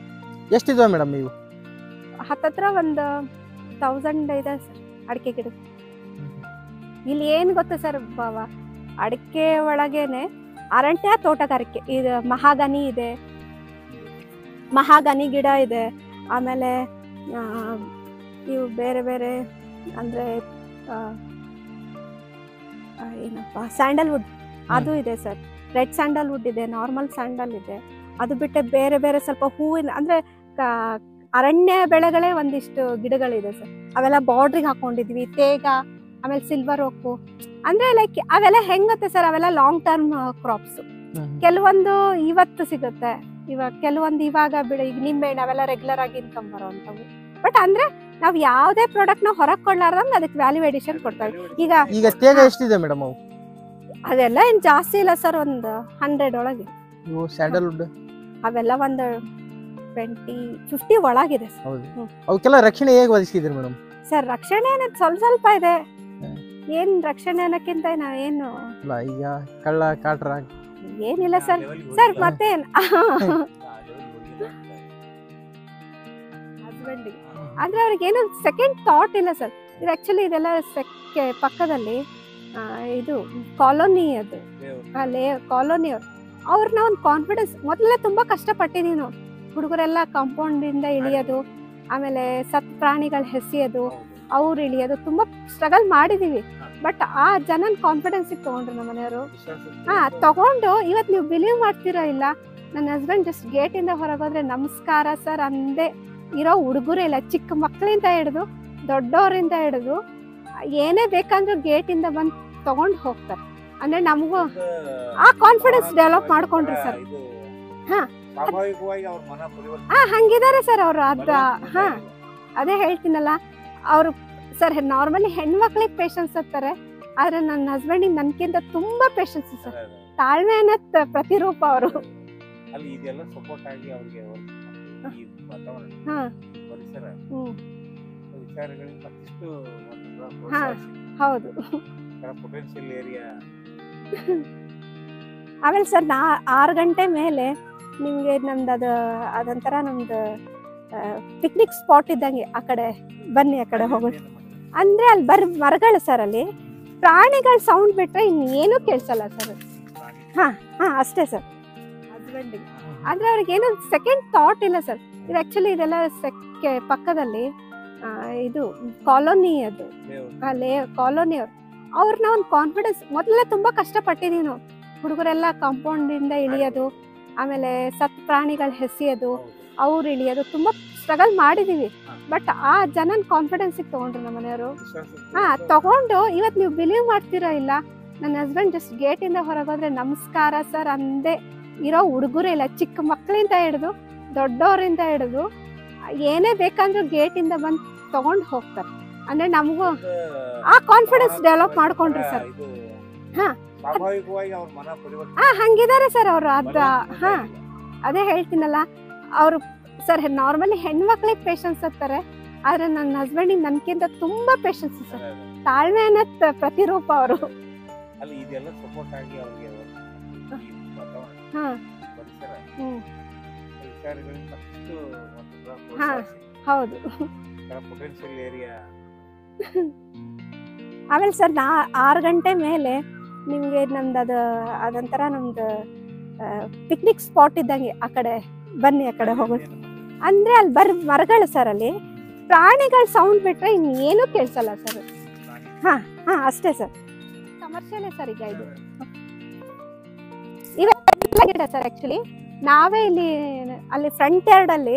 ಎಷ್ಟಿದಾವೆ ಮೇಡಮ್ ಇವು? ಹತ್ತತ್ರ ಒಂದು 1000 ಇದೆ ಸರ್ ಅಡಿಕೆ ಗಿಡ. ಇಲ್ಲಿ ಏನ್ ಗೊತ್ತಾ ಸರ್ ಬಾವ, ಅಡಿಕೆ ಒಳಗೇನೆ ಅರಣ್ಯ ತೋಟಗಾರಿಕೆ ಇದು. ಮಹಾಗನಿ ಇದೆ, ಮಹಾಗನಿ ಗಿಡ ಇದೆ. ಆಮೇಲೆ ಇವು ಬೇರೆ ಬೇರೆ ಅಂದ್ರೆ ಏನಪ್ಪ ಸ್ಯಾಂಡಲ್ವುಡ್ ಅದು ಇದೆ ಸರ್. ರೆಡ್ ಸ್ಯಾಂಡಲ್ವುಡ್ ಇದೆ, ನಾರ್ಮಲ್ ಸ್ಯಾಂಡಲ್ ಇದೆ. ಅದು ಬಿಟ್ಟೆ ಬೇರೆ ಬೇರೆ ಸ್ವಲ್ಪ ಹೂವಿನ ಅಂದ್ರೆ ಅರಣ್ಯ ಬೆಳೆಗಳೇ ಒಂದಿಷ್ಟು ಗಿಡಗಳಿದೆ ಸರ್. ಅವೆಲ್ಲ ಬಾರ್ಡ್ರಿಗೆ ಹಾಕೊಂಡಿದ್ವಿ. ತೇಗ, ಆಮೇಲೆ ಸಿಲ್ವರ್ ಓಕು. ಅಂದ್ರೆ ಲೈಕ್ ಅವೆಲ್ಲ ಹೆಂಗತ್ತೆ ಸರ್, ಅವೆಲ್ಲ ಲಾಂಗ್ ಟರ್ಮ್ ಕ್ರಾಪ್ಸ್. ಕೆಲವೊಂದು ಇವತ್ತು ಸಿಗುತ್ತೆ, ಕೆಲವೊಂದು ಇವಾಗ ಈಗ ನಿಂಬೆಹಣ್ಣು ಅವೆಲ್ಲ ರೆಗ್ಯುಲರ್ ಆಗಿ ಇನ್ಕಮ್ ಬರೋಂಥವು. ಬಟ್ ಅಂದ್ರೆ ನಾವ್ ಯಾವ್ದೇ ಪ್ರಾಡಕ್ಟ್ ನ ಹೊರಗ್ ಕೊಳ್ಳಾರ್ದಂಗ ಅದಕ್ಕೆ ವ್ಯಾಲ್ಯೂ ಎಡಿಷನ್ ಕೊಡ್ತಾರೆ. ಈಗ ತೇಗ ಎಷ್ಟಿದೆ ಮೇಡಮ್ ಅವು? ಅದೆಲ್ಲ ಏನ್ ಜಾಸ್ತಿ ಇಲ್ಲ ಸರ್, ಒಂದು 100 ಒಳಗೆ. ಸ್ಯಾಂಡಲ್ವುಡ್ ಅವೆಲ್ಲ ಒಂದು 20-50 ಒಳಗಿದೆ ಸರ್. ಅವಕ್ಕೆಲ್ಲ ರಕ್ಷಣೆ ಹೇಗೆ ಒದಗಿಸಿದ್ರಿ ಮೇಡಮ್? ಸರ್ ರಕ್ಷಣೆ ಸ್ವಲ್ಪ ಇದೆ. ಏನ್ ರಕ್ಷಣೆ ಅನ್ನಕ್ಕಿಂತ ಏನು ಈಗ ಕಳ್ಳ ಕಾಟ್ರ ಏನಿಲ್ಲ ಸರ್. ಸರ್ ಮತ್ತೇನ್ ಹಸ್ಬೆಂಡಿಗೆ ಅಂದ್ರೆ ಅವ್ರಿಗೆ ಏನು ಸೆಕೆಂಡ್ ಥಾಟ್ ಇಲ್ಲ ಸರ್. ಇದು ಆಕ್ಚುಲಿ ಇದೆಲ್ಲ ಪಕ್ಕದಲ್ಲಿ ಇದು ಕಾಲೋನಿ, ಅದು ಕಾಲೋನಿ ಅವ್ರನ್ನ ಒಂದು ಕಾನ್ಫಿಡೆನ್ಸ್. ಮೊದಲೆಲ್ಲ ತುಂಬಾ ಕಷ್ಟಪಟ್ಟಿದೀವಿ ನಾವು ಹುಡುಗರೆಲ್ಲ. ಕಾಂಪೌಂಡ್ ಇಂದ ಇಳಿಯೋದು, ಆಮೇಲೆ ಸತ್ ಪ್ರಾಣಿಗಳು ಹೆಸಿಯೋದು, ಅವ್ರು ಇಳಿಯೋದು, ತುಂಬಾ ಸ್ಟ್ರಗಲ್ ಮಾಡಿದೀವಿ. ಬಟ್ ಆ ಜನನ ಕಾನ್ಫಿಡೆನ್ಸ್ ತಗೊಂಡ್ರು ನಮ್ಮ ಮನೆಯವರು. ತಗೊಂಡು ಇವತ್ತು ನೀವು ಬಿಲೀವ್ ಮಾಡ್ತೀರಾ ಇಲ್ಲ, ನನ್ನ ಹಸ್ಬೆಂಡ್ ಜಸ್ಟ್ ಗೇಟ್ ಇಂದ ಹೊರಗೋದ್ರೆ ನಮಸ್ಕಾರ ಸರ್ ಅಂದೆ ಇರೋ ಹುಡುಗರೇ ಇಲ್ಲ. ಚಿಕ್ಕ ಮಕ್ಕಳಿಂದ ಹಿಡಿದು ದೊಡ್ಡವರಿಂದ ಹಿಡಿದು ಏನೇ ಬೇಕಂದ್ರೂ ಗೇಟ್ ಇಂದ ಬಂದು ತಗೊಂಡು ಹೋಗ್ತಾರೆ. ಅಂದ್ರೆ ನಮಗೂ ಆ ಕಾನ್ಫಿಡೆನ್ಸ್ ಡೆವಲಪ್ ಮಾಡ್ಕೊಂಡ್ರಿ ಸರ್. ಹಂಗಿದ್ದಾರೆ ಸರ್ ಅವರು. ಅದೇ ಹೇಳ್ತೀನಲ್ಲ, ಅವರು ಸರ್ ನಾರ್ಮಲಿ ಹೆಣ್ಮಕ್ಳಿಗೆ ಪೇಷನ್ಸ್ ಇರ್ತಾರೆ, ಆದ್ರೆ ನನ್ನ ಹಸ್ಬೆಂಡಿಗೆ ನನ್ಕಿಂತ ತುಂಬಾ ಪೇಷನ್ಸ್ ಸರ್. ತಾಳ್ಮೆ ಅನ್ನತ್ ಪ್ರತಿರೂಪ ಅವರು. ಹೌದು. ಆಮೇಲೆ ಸರ್ 6 ಗಂಟೆ ಮೇಲೆ ನಿಮ್ಗೆ ನಮ್ದು ಅದೊಂಥರ ನಮ್ದು ಪಿಕ್ನಿಕ್ ಸ್ಪಾಟ್ ಇದ್ದಂಗೆ. ಆ ಕಡೆ ಬನ್ನಿ, ಆ ಕಡೆ ಹೋಗೋದು. ಅಂದ್ರೆ ಅಲ್ಲಿ ಮರಗಳು ಸರ್, ಅಲ್ಲಿ ಪ್ರಾಣಿಗಳ ಸೌಂಡ್ ಬಿಟ್ರೆ ಇನ್ನೇನು ಕೇಳಿಸಲ್ಲ ಸರ್. ಅಷ್ಟೇ ಸರ್. ಹಸ್ಬೆಂಡಿಗೆ ಅಂದ್ರೆ ಅವ್ರಿಗೆ ಏನು ಸೆಕೆಂಡ್ ಥಾಟ್ ಇಲ್ಲ ಸರ್. ಇದು ಆಕ್ಚುಲಿ ಇದೆಲ್ಲ ಪಕ್ಕದಲ್ಲಿ ಇದು ಕಾಲೋನಿ, ಅದು ಕಾಲೋನಿ ಅವ್ರನ್ನ ಒಂದು ಕಾನ್ಫಿಡೆನ್ಸ್. ಮೊದಲೆಲ್ಲ ತುಂಬಾ ಕಷ್ಟಪಟ್ಟಿದೀವಿ ನಾವು ಹುಡುಗರೆಲ್ಲ. ಕಾಂಪೌಂಡ್ ಇಂದ ಇಳಿಯೋದು, ಆಮೇಲೆ ಸತ್ ಪ್ರಾಣಿಗಳು ಹೆಸಿಯೋದು, ಅವ್ರು ಇಳಿಯೋದು, ತುಂಬಾ ಸ್ಟ್ರಗಲ್ ಮಾಡಿದೀವಿ. ಬಟ್ ಆ ಜನನ ಕಾನ್ಫಿಡೆನ್ಸ್ ತಗೊಂಡ್ರು ನಮ್ಮ ಮನೆಯವರು. ತಗೊಂಡು ಇವತ್ತು ನೀವು ಬಿಲೀವ್ ಮಾಡ್ತೀರಾ ಇಲ್ಲ, ನನ್ನ ಹಸ್ಬೆಂಡ್ ಜಸ್ಟ್ ಗೇಟ್ ಇಂದ ಹೊರಗೋದ್ರೆ ನಮಸ್ಕಾರ ಸರ್ ಅಂದೆ ಇರೋ ಹುಡುಗರೇ ಇಲ್ಲ. ಚಿಕ್ಕ ಮಕ್ಕಳಿಂದ ಹಿಡಿದು ದೊಡ್ಡವರಿಂದ ಹಿಡಿದು ಏನೇ ಬೇಕಂದ್ರೂ ಗೇಟ್ ಇಂದ ಬಂದು ತಗೊಂಡು ಹೋಗ್ತಾರೆ. ಅಂದ್ರೆ ನಮಗೂ ಆ ಕಾನ್ಫಿಡೆನ್ಸ್ ಡೆವಲಪ್ ಮಾಡ್ಕೊಂಡ್ರಿ ಸರ್. ಹಂಗಿದ್ದಾರೆ ಸರ್ ಅವರು. ಅದೇ ಹೇಳ್ತೀನಲ್ಲ, ಅವರು ಸರ್ ನಾರ್ಮಲಿ ಹೆಣ್ಮಕ್ಳಿಗೆ ಪೇಷನ್ಸ್ ಇರ್ತಾರೆ, ಆದ್ರೆ ನನ್ನ ಹಸ್ಬೆಂಡಿಗೆ ನನ್ಕಿಂತ ತುಂಬಾ ಪೇಷನ್ಸ್ ಸರ್. ತಾಳ್ಮೆ ಅನ್ನತ್ ಪ್ರತಿರೂಪ ಅವರು. ಹೌದು. ಆಮೇಲೆ ಸರ್ 6 ಗಂಟೆ ಮೇಲೆ ನಿಮಗೆ ನಮ್ದು ಅದೊಂಥರ ನಮ್ದು ಪಿಕ್ನಿಕ್ ಸ್ಪಾಟ್ ಇದ್ದಂಗೆ. ಆ ಕಡೆ ಬನ್ನಿ, ಆ ಕಡೆ ಹೋಗೋದು. ಅಂದ್ರೆ ಅಲ್ಲಿ ಮರಗಳು ಸರ್, ಅಲ್ಲಿ ಪ್ರಾಣಿಗಳ ಸೌಂಡ್ ಬಿಟ್ರೆ ಇನ್ನೇನು ಕೇಳಿಸಲ್ಲ ಸರ್. ಹಾ ಅಷ್ಟೇ ಸರ್. ಕಮರ್ಷಿಯಲೇ ಸರ್ ಈಗ ಇದು. ಇವೆಲ್ಲ ಗಿಡ ಸರ್ ಆಕ್ಚುಲಿ ನಾವೇ ಇಲ್ಲಿ ಅಲ್ಲಿ ಫ್ರಂಟ್ ಯಾರ್ಡ್ ಅಲ್ಲಿ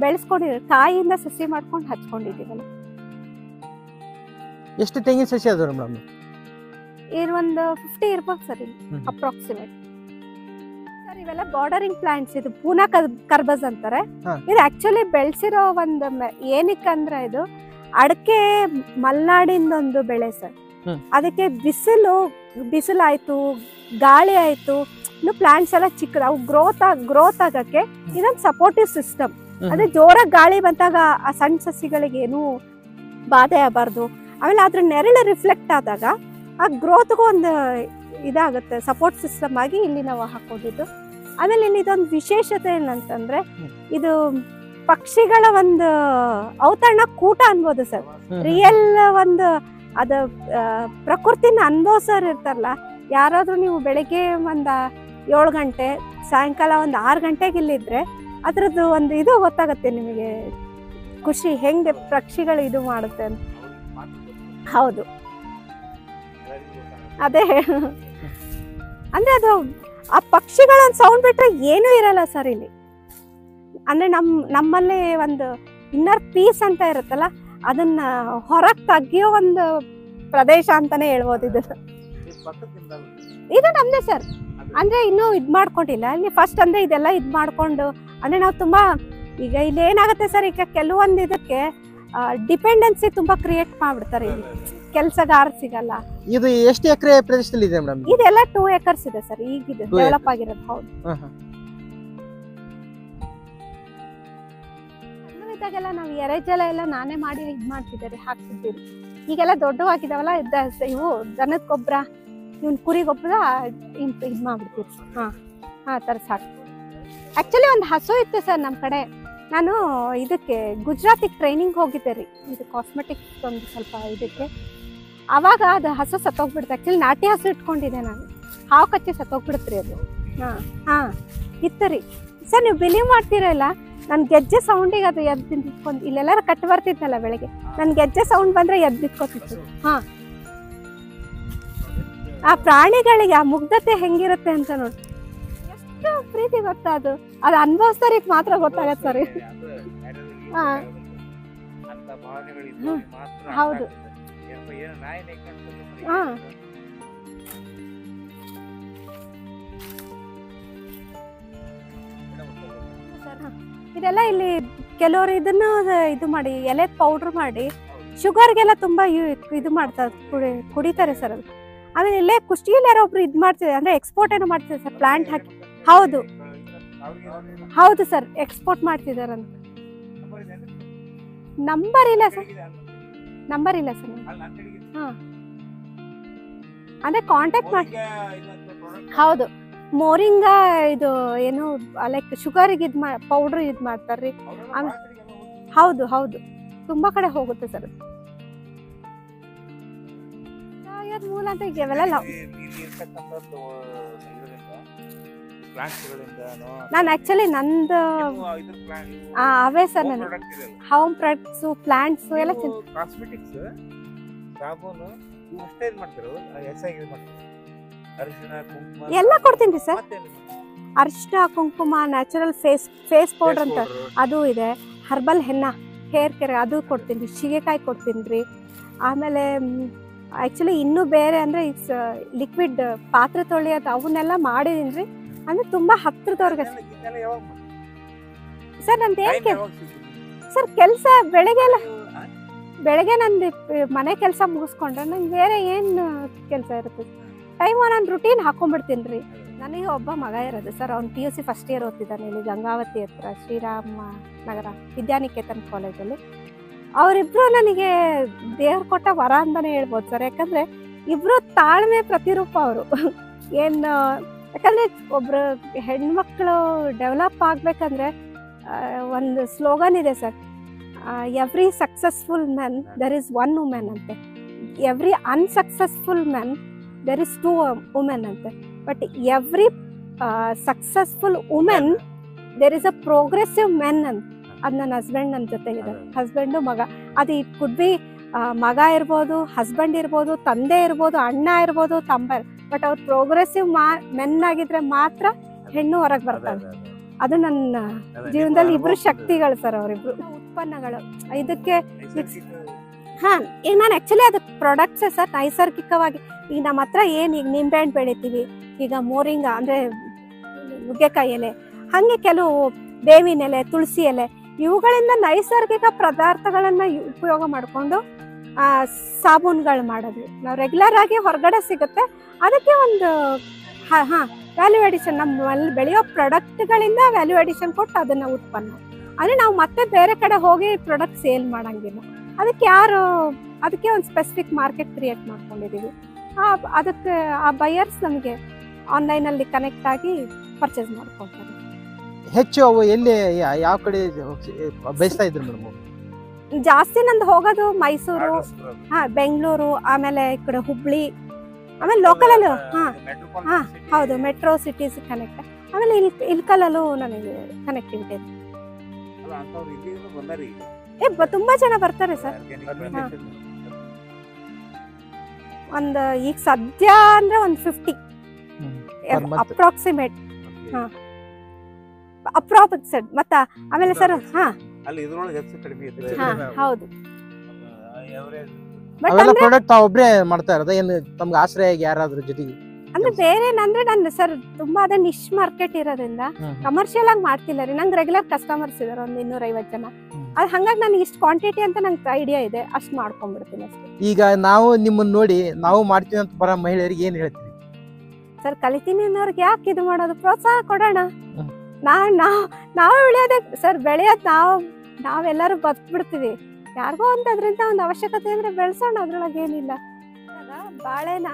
ಬೆಳೆಸ್ಕೊಂಡಿರೋ ಕಾಯಿಯಿಂದ ಸಸಿ ಮಾಡ್ಕೊಂಡು ಹಚ್ಕೊಂಡಿದ್ದೀವಲ್ಲ. ಎಷ್ಟು ತೆಂಗಿನ ಸಸಿ ಅದಾವ ಮೇಡಮ್? ಇದು ಒಂದು 50 ಇರ್ಬೋದು ಸರ್ ಇಲ್ಲಿ ಅಪ್ರಾಕ್ಸಿಮೇಟ್. ಸರ್ ಇವೆಲ್ಲ ಬಾರ್ಡರಿಂಗ್ ಪ್ಲಾಂಟ್ಸ್. ಇದು ಪೂನಾ ಕರ್ಬಸ್ ಅಂತಾರೆ. ಇದು ಆಕ್ಚುಲಿ ಬೆಳೆಸಿರೋ ಒಂದು ಏನಕ್ಕಂದ್ರೆ ಇದು ಅಡಕೆ ಮಲ್ನಾಡಿಂದ ಒಂದು ಬೆಳೆ ಸರ್. ಅದಕ್ಕೆ ಬಿಸಿಲಾಯ್ತು, ಗಾಳಿ ಆಯ್ತು, ಇನ್ನು ಪ್ಲಾಂಟ್ಸ್ ಎಲ್ಲ ಚಿಕ್ಕದ, ಅವು ಗ್ರೋತ್ ಆಗಕ್ಕೆ ಇದೊಂದು ಸಪೋರ್ಟಿವ್ ಸಿಸ್ಟಮ್. ಅದೇ ಜೋರಾಗಿ ಗಾಳಿ ಬಂದಾಗ ಆ ಸಣ್ಣ ಸಸಿಗಳಿಗೆ ಏನು ಬಾಧೆ ಆಗಬಾರ್ದು. ಆಮೇಲೆ ಅದ್ರ ನೆರಳು ರಿಫ್ಲೆಕ್ಟ್ ಆದಾಗ ಆ ಗ್ರೋತ್ಗೂ ಒಂದು ಇದಾಗುತ್ತೆ, ಸಪೋರ್ಟ್ ಸಿಸ್ಟಮ್ ಆಗಿ ಇಲ್ಲಿ ನಾವು ಹಾಕೊಂಡಿದ್ದು. ಆಮೇಲೆ ಇಲ್ಲಿ ಇದೊಂದು ವಿಶೇಷತೆ ಏನಂತಂದ್ರೆ ಇದು ಪಕ್ಷಿಗಳ ಒಂದು ಔತಣ ಕೂಟ ಅನ್ಬೋದು ಸರ್. ರಿಯಲ್ ಒಂದು ಅದ ಪ್ರಕೃತಿನ ಅನುಭವಿಸೋರು ಇರ್ತಾರಲ್ಲ, ಯಾರಾದ್ರೂ ನೀವು ಬೆಳಿಗ್ಗೆ ಒಂದು 7 ಗಂಟೆ ಸಾಯಂಕಾಲ ಒಂದು 6 ಗಂಟೆಗೆ ಇಲ್ಲಿದ್ರೆ ಅದ್ರದ್ದು ಒಂದು ಇದು ಗೊತ್ತಾಗುತ್ತೆ ನಿಮಗೆ, ಖುಷಿ ಹೆಂಗೆ ಪಕ್ಷಿಗಳು ಇದು ಮಾಡುತ್ತೆ ಅಂತ. ಹೌದು, ಅದೇ ಅಂದ್ರೆ ಅದು ಆ ಪಕ್ಷಿಗಳ ಸೌಂಡ್ ಬಿಟ್ರೆ ಏನೂ ಇರಲ್ಲ ಸರ್ ಇಲ್ಲಿ. ಅಂದ್ರೆ ನಮ್ಮಲ್ಲಿ ಒಂದು ಇನ್ನರ್ ಪೀಸ್ ಅಂತ ಇರುತ್ತಲ್ಲ, ಅದನ್ನ ಹೊರಗೆ ತೆಗಿಯೋ ಒಂದು ಪ್ರದೇಶ ಅಂತಾನೆ ಹೇಳ್ಬೋದು. ಇದು ನಮ್ದೇ ಸರ್. ಅಂದ್ರೆ ಇನ್ನೂ ಇದ್ ಮಾಡ್ಕೊಂಡಿಲ್ಲ ಇಲ್ಲಿ. ಫಸ್ಟ್ ಅಂದ್ರೆ ಇದೆಲ್ಲ ಇದ್ ಮಾಡ್ಕೊಂಡು ಅಂದ್ರೆ ನಾವು ತುಂಬಾ ಈಗ ಇಲ್ಲಿ ಏನಾಗುತ್ತೆ ಸರ್, ಈಗ ಕೆಲವೊಂದು ಇದಕ್ಕೆ ಡಿಪೆಂಡೆನ್ಸಿ ತುಂಬಾ ಕ್ರಿಯೇಟ್ ಮಾಡ್ಬಿಡ್ತಾರೆ. ಇಲ್ಲಿ ಕೆಲಸಗಾರ ಸಿಗಲ್ಲ. ಇದು ಎಷ್ಟು ಎಕರೆ ಪ್ರದೇಶದಲ್ಲಿ ಇದೆ ಮೇಡಮ್? ಇದೆಲ್ಲ 2 acres ಇದೆ ಸರ್. ಈಗ ಇದು ಡೆವಲಪ್ ಆಗಿರೋದು. ಹೌದು. ಇದ್ದಾಗೆಲ್ಲ ನಾವು ಎರೆಜಲ ಎಲ್ಲ ನಾನೇ ಮಾಡಿ ಇದ್ ಮಾಡ್ತಿದ್ದಾರೆ, ಹಾಕ್ತಿದ್ದೀವಿ. ಈಗೆಲ್ಲ ದೊಡ್ಡವಾಗಿದಾವಲ್ಲ, ಇವು ದನದ ಗೊಬ್ಬರ, ಇವನ್ ಕುರಿ ಗೊಬ್ಬರ ಇದ್ ಮಾಡ್ಬಿಡ್ತೀವಿ. ತರ್ಸ್ ಹಾಕಿ. ಆಕ್ಚುಲಿ ಒಂದು ಹಸು ಇತ್ತು ಸರ್ ನಮ್ ಕಡೆ. ನಾನು ಇದಕ್ಕೆ ಗುಜರಾತಿಗೆ ಟ್ರೈನಿಂಗ್ ಹೋಗಿದ್ದೆ ರೀ, ಇದು ಕಾಸ್ಮೆಟಿಕ್ಸ್ ಒಂದು ಸ್ವಲ್ಪ ಇದಕ್ಕೆ. ಅವಾಗ ಅದು ಹಸು ಸತ್ತೋಗ್ಬಿಡುತ್ತೆ. ಆಕ್ಚುಲಿ ನಾಟಿ ಹಸು ಇಟ್ಕೊಂಡಿದ್ದೆ ನಾನು. ಹಾವು ಕಚ್ಚಿ ಸತ್ತೋಗ್ಬಿಡುತ್ರಿ ಅದು. ಇತ್ತು ರೀ ಸರ್. ನೀವು ಬಿಲೀವ್ ಮಾಡ್ತೀರಲ್ಲ, ನನ್ ಗೆಜ್ಜೆ ಸೌಂಡಿಗೆ ಅದು ಎದ್ದು ನಿಂತ್ಕೊಂಡು, ಇಲ್ಲೆಲ್ಲಾರು ಕಟ್ಟು ಬರ್ತಿತ್ತಲ್ಲ ಬೆಳಗ್ಗೆ, ನನ್ ಗೆಜ್ಜೆ ಸೌಂಡ್ ಬಂದ್ರೆ ಎದ್ದು ನಿಂತ್ಕೋತಿತ್ತು. ಆ ಪ್ರಾಣಿಗಳಿಗೆ ಆ ಮುಗ್ಧತೆ ಹೆಂಗಿರುತ್ತೆ ಅಂತ ನೋಡಿ, ಎಷ್ಟು ಪ್ರೀತಿ ಗೊತ್ತಾ. ಅದು ಅನುಭವಿಸ್ತಾರಿಗೆ ಮಾತ್ರ ಗೊತ್ತಾಗತ್ತೆ ಸರ್. ಹೌದು. ಇದೆಲ್ಲ ಇಲ್ಲಿ ಕೆಲವರು ಇದನ್ನ ಇದು ಮಾಡಿ ಎಲೆ ಪೌಡರ್ ಮಾಡಿ ಶುಗರ್ಗೆಲ್ಲ ತುಂಬಾ ಇದು ಮಾಡ್ತಾರೆ, ಕುಡಿತಾರೆ ಸರ್ ಅದು. ಆಮೇಲೆ ಇಲ್ಲೇ ಕುಷ್ಟಗಿಯಲ್ಲಿ ಯಾರೋ ಒಬ್ರು ಇದು ಮಾಡ್ತಿದ್ದಾರೆ, ಅಂದ್ರೆ ಎಕ್ಸ್ಪೋರ್ಟ್ ಏನೋ ಮಾಡ್ತಿದ್ದಾರೆ ಸರ್, ಪ್ಲಾಂಟ್ ಹಾಕಿ. ಹೌದು ಹೌದು ಸರ್, ಎಕ್ಸ್ಪೋರ್ಟ್ ಮಾಡ್ತಿದಾರಂತ. ನಂಬರ್ ಇಲ್ಲ ಸರ್. ಅಂದ್ರೆ ಕಾಂಟ್ಯಾಕ್ಟ್ ಮಾಡಿ. ಹೌದು, ಮೋರಿಂಗಾ ಇದು ಏನು ಲೈಕ್ ಶುಗರ್ಗೆ ಇದು ಪೌಡ್ರ್ ಇದು ಮಾಡ್ತಾರ್ರಿ. ಹೌದು ಹೌದು, ತುಂಬಾ ಕಡೆ ಹೋಗುತ್ತೆ ಸರ್. ಮೂಲ ಅಂತ ಇವೆಲ್ಲ ನಾನು ಆಕ್ಚುಲಿ ನಂದು ಅವೇ ಸರ್, ನನಗೆ ಹೋಮ್ ಪ್ರಾಡಕ್ಟ್ಸ್, ಪ್ಲಾಂಟ್ಸ್ ಎಲ್ಲ ಎಲ್ಲ ಕೊಡ್ತೀನಿ ಸರ್. ಅರಿಶಿನ, ಕುಂಕುಮ, ನ್ಯಾಚುರಲ್ ಫೇಸ್ ಪೌಡರ್ ಅಂತ ಅದು ಇದೆ. ಹರ್ಬಲ್ ಹೆನ್ನ, ಹೇರ್ ಕೇರ್ ಅದು ಕೊಡ್ತೀನಿ ರೀ. ಶಿಗೆಕಾಯಿ ಕೊಡ್ತೀನಿ ರೀ. ಆಮೇಲೆ ಆ್ಯಕ್ಚುಲಿ ಇನ್ನೂ ಬೇರೆ ಅಂದರೆ ಲಿಕ್ವಿಡ್ ಪಾತ್ರೆ ತೊಳೆಯೋದು ಅವನ್ನೆಲ್ಲ ಮಾಡಿದೀನಿ ರೀ. ಅಂದರೆ ತುಂಬ ಹತ್ತಿರದವ್ರಿಗೆ ಸರ್. ನಂದು ಏನು ಸರ್ ಕೆಲಸ ಬೆಳಗ್ಗೆ ನಂದು ಮನೆ ಕೆಲಸ ಮುಗಿಸ್ಕೊಂಡ್ರೆ ನಂಗೆ ಬೇರೆ ಏನು ಕೆಲಸ ಇರುತ್ತೆ. ಟೈಮು ನಾನು ರುಟೀನ್ ಹಾಕೊಂಡ್ಬಿಡ್ತೀನಿ ರೀ. ನನಗೆ ಒಬ್ಬ ಮಗ ಇರೋದು ಸರ್, ಅವ್ನು PUC ಫಸ್ಟ್ ಇಯರ್ ಓದ್ತಿದ್ದಾನೆ ಇಲ್ಲಿ ಗಂಗಾವತಿ ಹತ್ರ ಶ್ರೀರಾಮ ನಗರ ವಿದ್ಯಾನಿಕೇತನ್ ಕಾಲೇಜಲ್ಲಿ. ಅವರಿಬ್ರು ನನಗೆ ದೇವ್ರು ಕೊಟ್ಟ ವರ ಅಂತಾನೆ ಹೇಳ್ಬೋದು ಸರ್. ಯಾಕಂದ್ರೆ ಇಬ್ರು ತಾಳ್ಮೆ ಪ್ರತಿರೂಪ ಅವರು. ಏನು ಯಾಕಂದ್ರೆ ಒಬ್ರು ಹೆಣ್ಮಕ್ಳು ಡೆವಲಪ್ ಆಗ್ಬೇಕಂದ್ರೆ ಒಂದು ಸ್ಲೋಗನ್ ಇದೆ sir, every successful man there is one women ಅಂತೆ. Every unsuccessful men there is 2 women ಅಂತೆ, but every successful women there is a progressive men ಅಂತ. ಅದು ನನ್ನ ಹಸ್ಬೆಂಡ್ ನನ್ನ ಜೊತೆಗಿದೆ, ಹಸ್ಬೆಂಡು ಮಗ. ಅದು ಇಟ್ ಕುಡ್ ಬಿ ಮಗ ಇರ್ಬೋದು, ಹಸ್ಬೆಂಡ್ ಇರ್ಬೋದು, ತಂದೆ ಇರ್ಬೋದು, ಅಣ್ಣ ಇರ್ಬೋದು, ತಮ್ಮ, ಬಟ್ ಅವ್ರು ಪ್ರೋಗ್ರೆಸಿವ್ ಮೆನ್ ಆಗಿದ್ರೆ ಮಾತ್ರ ಹೆಣ್ಣು ಹೊರಗೆ ಬರ್ತಾರೆ. ಅದು ನನ್ನ ಜೀವನದಲ್ಲಿ ಇಬ್ರು ಶಕ್ತಿಗಳು ಸರ್, ಅವರಿಬ್ರು. ಉತ್ಪನ್ನಗಳು ಇದಕ್ಕೆ ಹಾ, ಈಗ ನಾನು ಆಕ್ಚುಲಿ ಅದು ಪ್ರಾಡಕ್ಟ್ಸ್ ಸರ್ ನೈಸರ್ಗಿಕವಾಗಿ. ಈಗ ನಮ್ಮ ಹತ್ರ ಏನು ಈಗ ನಿಂಬೆಹಣ್ಣು ಬೆಳಿತೀವಿ, ಈಗ ಮೋರಿಂಗ ಅಂದ್ರೆ ನುಗ್ಗೆಕಾಯಿ ಎಲೆ, ಹಾಗೆ ಕೆಲವು ಬೇವಿನ ಎಲೆ, ತುಳಸಿ ಎಲೆ, ಇವುಗಳಿಂದ ನೈಸರ್ಗಿಕ ಪದಾರ್ಥಗಳನ್ನ ಉಪಯೋಗ ಮಾಡಿಕೊಂಡು ಸಾಬೂನುಗಳು ಮಾಡೋದು. ನಾವು ರೆಗ್ಯುಲರ್ ಆಗಿ ಹೊರಗಡೆ ಸಿಗುತ್ತೆ, ಅದಕ್ಕೆ ಒಂದು ವ್ಯಾಲ್ಯೂ ಅಡಿಷನ್, ನಮ್ಮಲ್ಲಿ ಬೆಳೆಯೋ ಪ್ರಾಡಕ್ಟ್ಗಳಿಂದ ವ್ಯಾಲ್ಯೂ ಅಡಿಷನ್ ಕೊಟ್ಟು ಅದನ್ನ ಉತ್ಪನ್ನ ಅಂದ್ರೆ ನಾವು ಮತ್ತೆ ಬೇರೆ ಕಡೆ ಹೋಗಿ ಪ್ರಾಡಕ್ಟ್ ಸೇಲ್ ಮಾಡಂಗಿಲ್ಲ. ಅದಕ್ಕೆ ಒಂದು ಸ್ಪೆಸಿಫಿಕ್ ಮಾರ್ಕೆಟ್ ಕ್ರಿಯೇಟ್ ಮಾಡ್ಕೊಂಡಿದೀವಿ. ಅದಕ್ಕೆ ಆ ಬಯರ್ಸ್ ನಮಗೆ ಆನ್ಲೈನಲ್ಲಿ ಕನೆಕ್ಟ್ ಆಗಿ ಪರ್ಚೇಸ್ ಮಾಡ್ಕೊಳ್ತಾರೆ. ಹೆಚ್ಚು ಅವು ಎಲ್ಲಿ ಯಾವ ಕಡೆ ಬಯಸ್ತಾ ಇದ್ರು ಮೇಡಮ್? ಜಾಸ್ತಿ ನಂದು ಹೋಗೋದು ಮೈಸೂರು, ಬೆಂಗಳೂರು, ಆಮೇಲೆ ಈ ಕಡೆ ಹುಬ್ಳಿ, ಆಮೇಲೆ ಲೋಕಲ್ ಅಲ್ಲೂ ಹೌದು ಮೆಟ್ರೋ ಸಿಟೀಸ್ ಕನೆಕ್ಟ್, ಆಮೇಲೆ ಇಲ್ಕಲ್ಲೂ ನನಗೆ ಕನೆಕ್ಟಿವಿಟಿ ಇದೆ. ತುಂಬಾ ಜನ ಬರ್ತಾರೆ ಸರ್. ಒಂದು ಈಗ ಸದ್ಯ ಅಂದ್ರೆ ಒಂದು 50 ಅಪ್ರಾಕ್ಸಿಮೇಟ್. ಮತ್ತ ಆಮೇಲೆ ಸರ್ ಹೌದು ಪ್ರಾಡಕ್ಟ್ ಒಬ್ರೇ ಮಾಡ್ತಾ ಇರೋದ, ಏನು ತಮ್ಗೆ ಆಶ್ರಯ ಯಾರಾದ್ರೂ ಜೊತೆಗೆ? ಅಂದ್ರೆ ಬೇರೆ ಅಂದ್ರೆ ನಾನು ಸರ್ ತುಂಬಾ ಅದೇ ನಿಶ್ ಮಾರ್ಕೆಟ್ ಇರೋದ್ರಿಂದ ಕಮರ್ಷಿಯಲ್ ಆಗಿ ಮಾಡ್ತಿಲ್ಲ ರೀ. ನಂಗೆ ರೆಗ್ಯುಲರ್ ಕಸ್ಟಮರ್ಸ್ ಇದಾರೆ ಒಂದು 250 ಜನ. ಅದು ಹಂಗಾಗಿ ನನಗೆ ಇಷ್ಟು ಕ್ವಾಂಟಿಟಿ ಅಂತ ನಂಗೆ ಐಡಿಯಾ ಇದೆ, ಅಷ್ಟು ಮಾಡ್ಕೊಂಡ್ಬಿಡ್ತೀನಿ ಅಷ್ಟೇ. ಈಗ ನಾವು ನಿಮ್ಮನ್ನ ನೋಡಿ ನಾವು ಮಾಡ್ತೀವಿ ಅಂತ ಬರೋ ಮಹಿಳೆಯರಿಗೆ ಏನ್ ಹೇಳ್ತೀವಿ ಸರ್? ಕಲಿತೀನಿ ಅನ್ನೋರ್ಗೆ ಯಾಕೆ ಇದು ಮಾಡೋದು, ಪ್ರೋತ್ಸಾಹ ಕೊಡೋಣ. ನಾವು ಬೆಳೆಯೋದೇ ಸರ್, ಬೆಳೆಯೋದು ನಾವೆಲ್ಲರೂ ಬದುಕ್ಬಿಡ್ತೀವಿ. ಯಾರಿಗೋ ಅಂತದ್ರಿಂದ ಒಂದು ಅವಶ್ಯಕತೆ ಅಂದ್ರೆ ಬೆಳೆಸೋಣ, ಅದ್ರೊಳಗೆ ಏನಿಲ್ಲ. ಬಾಳೆನ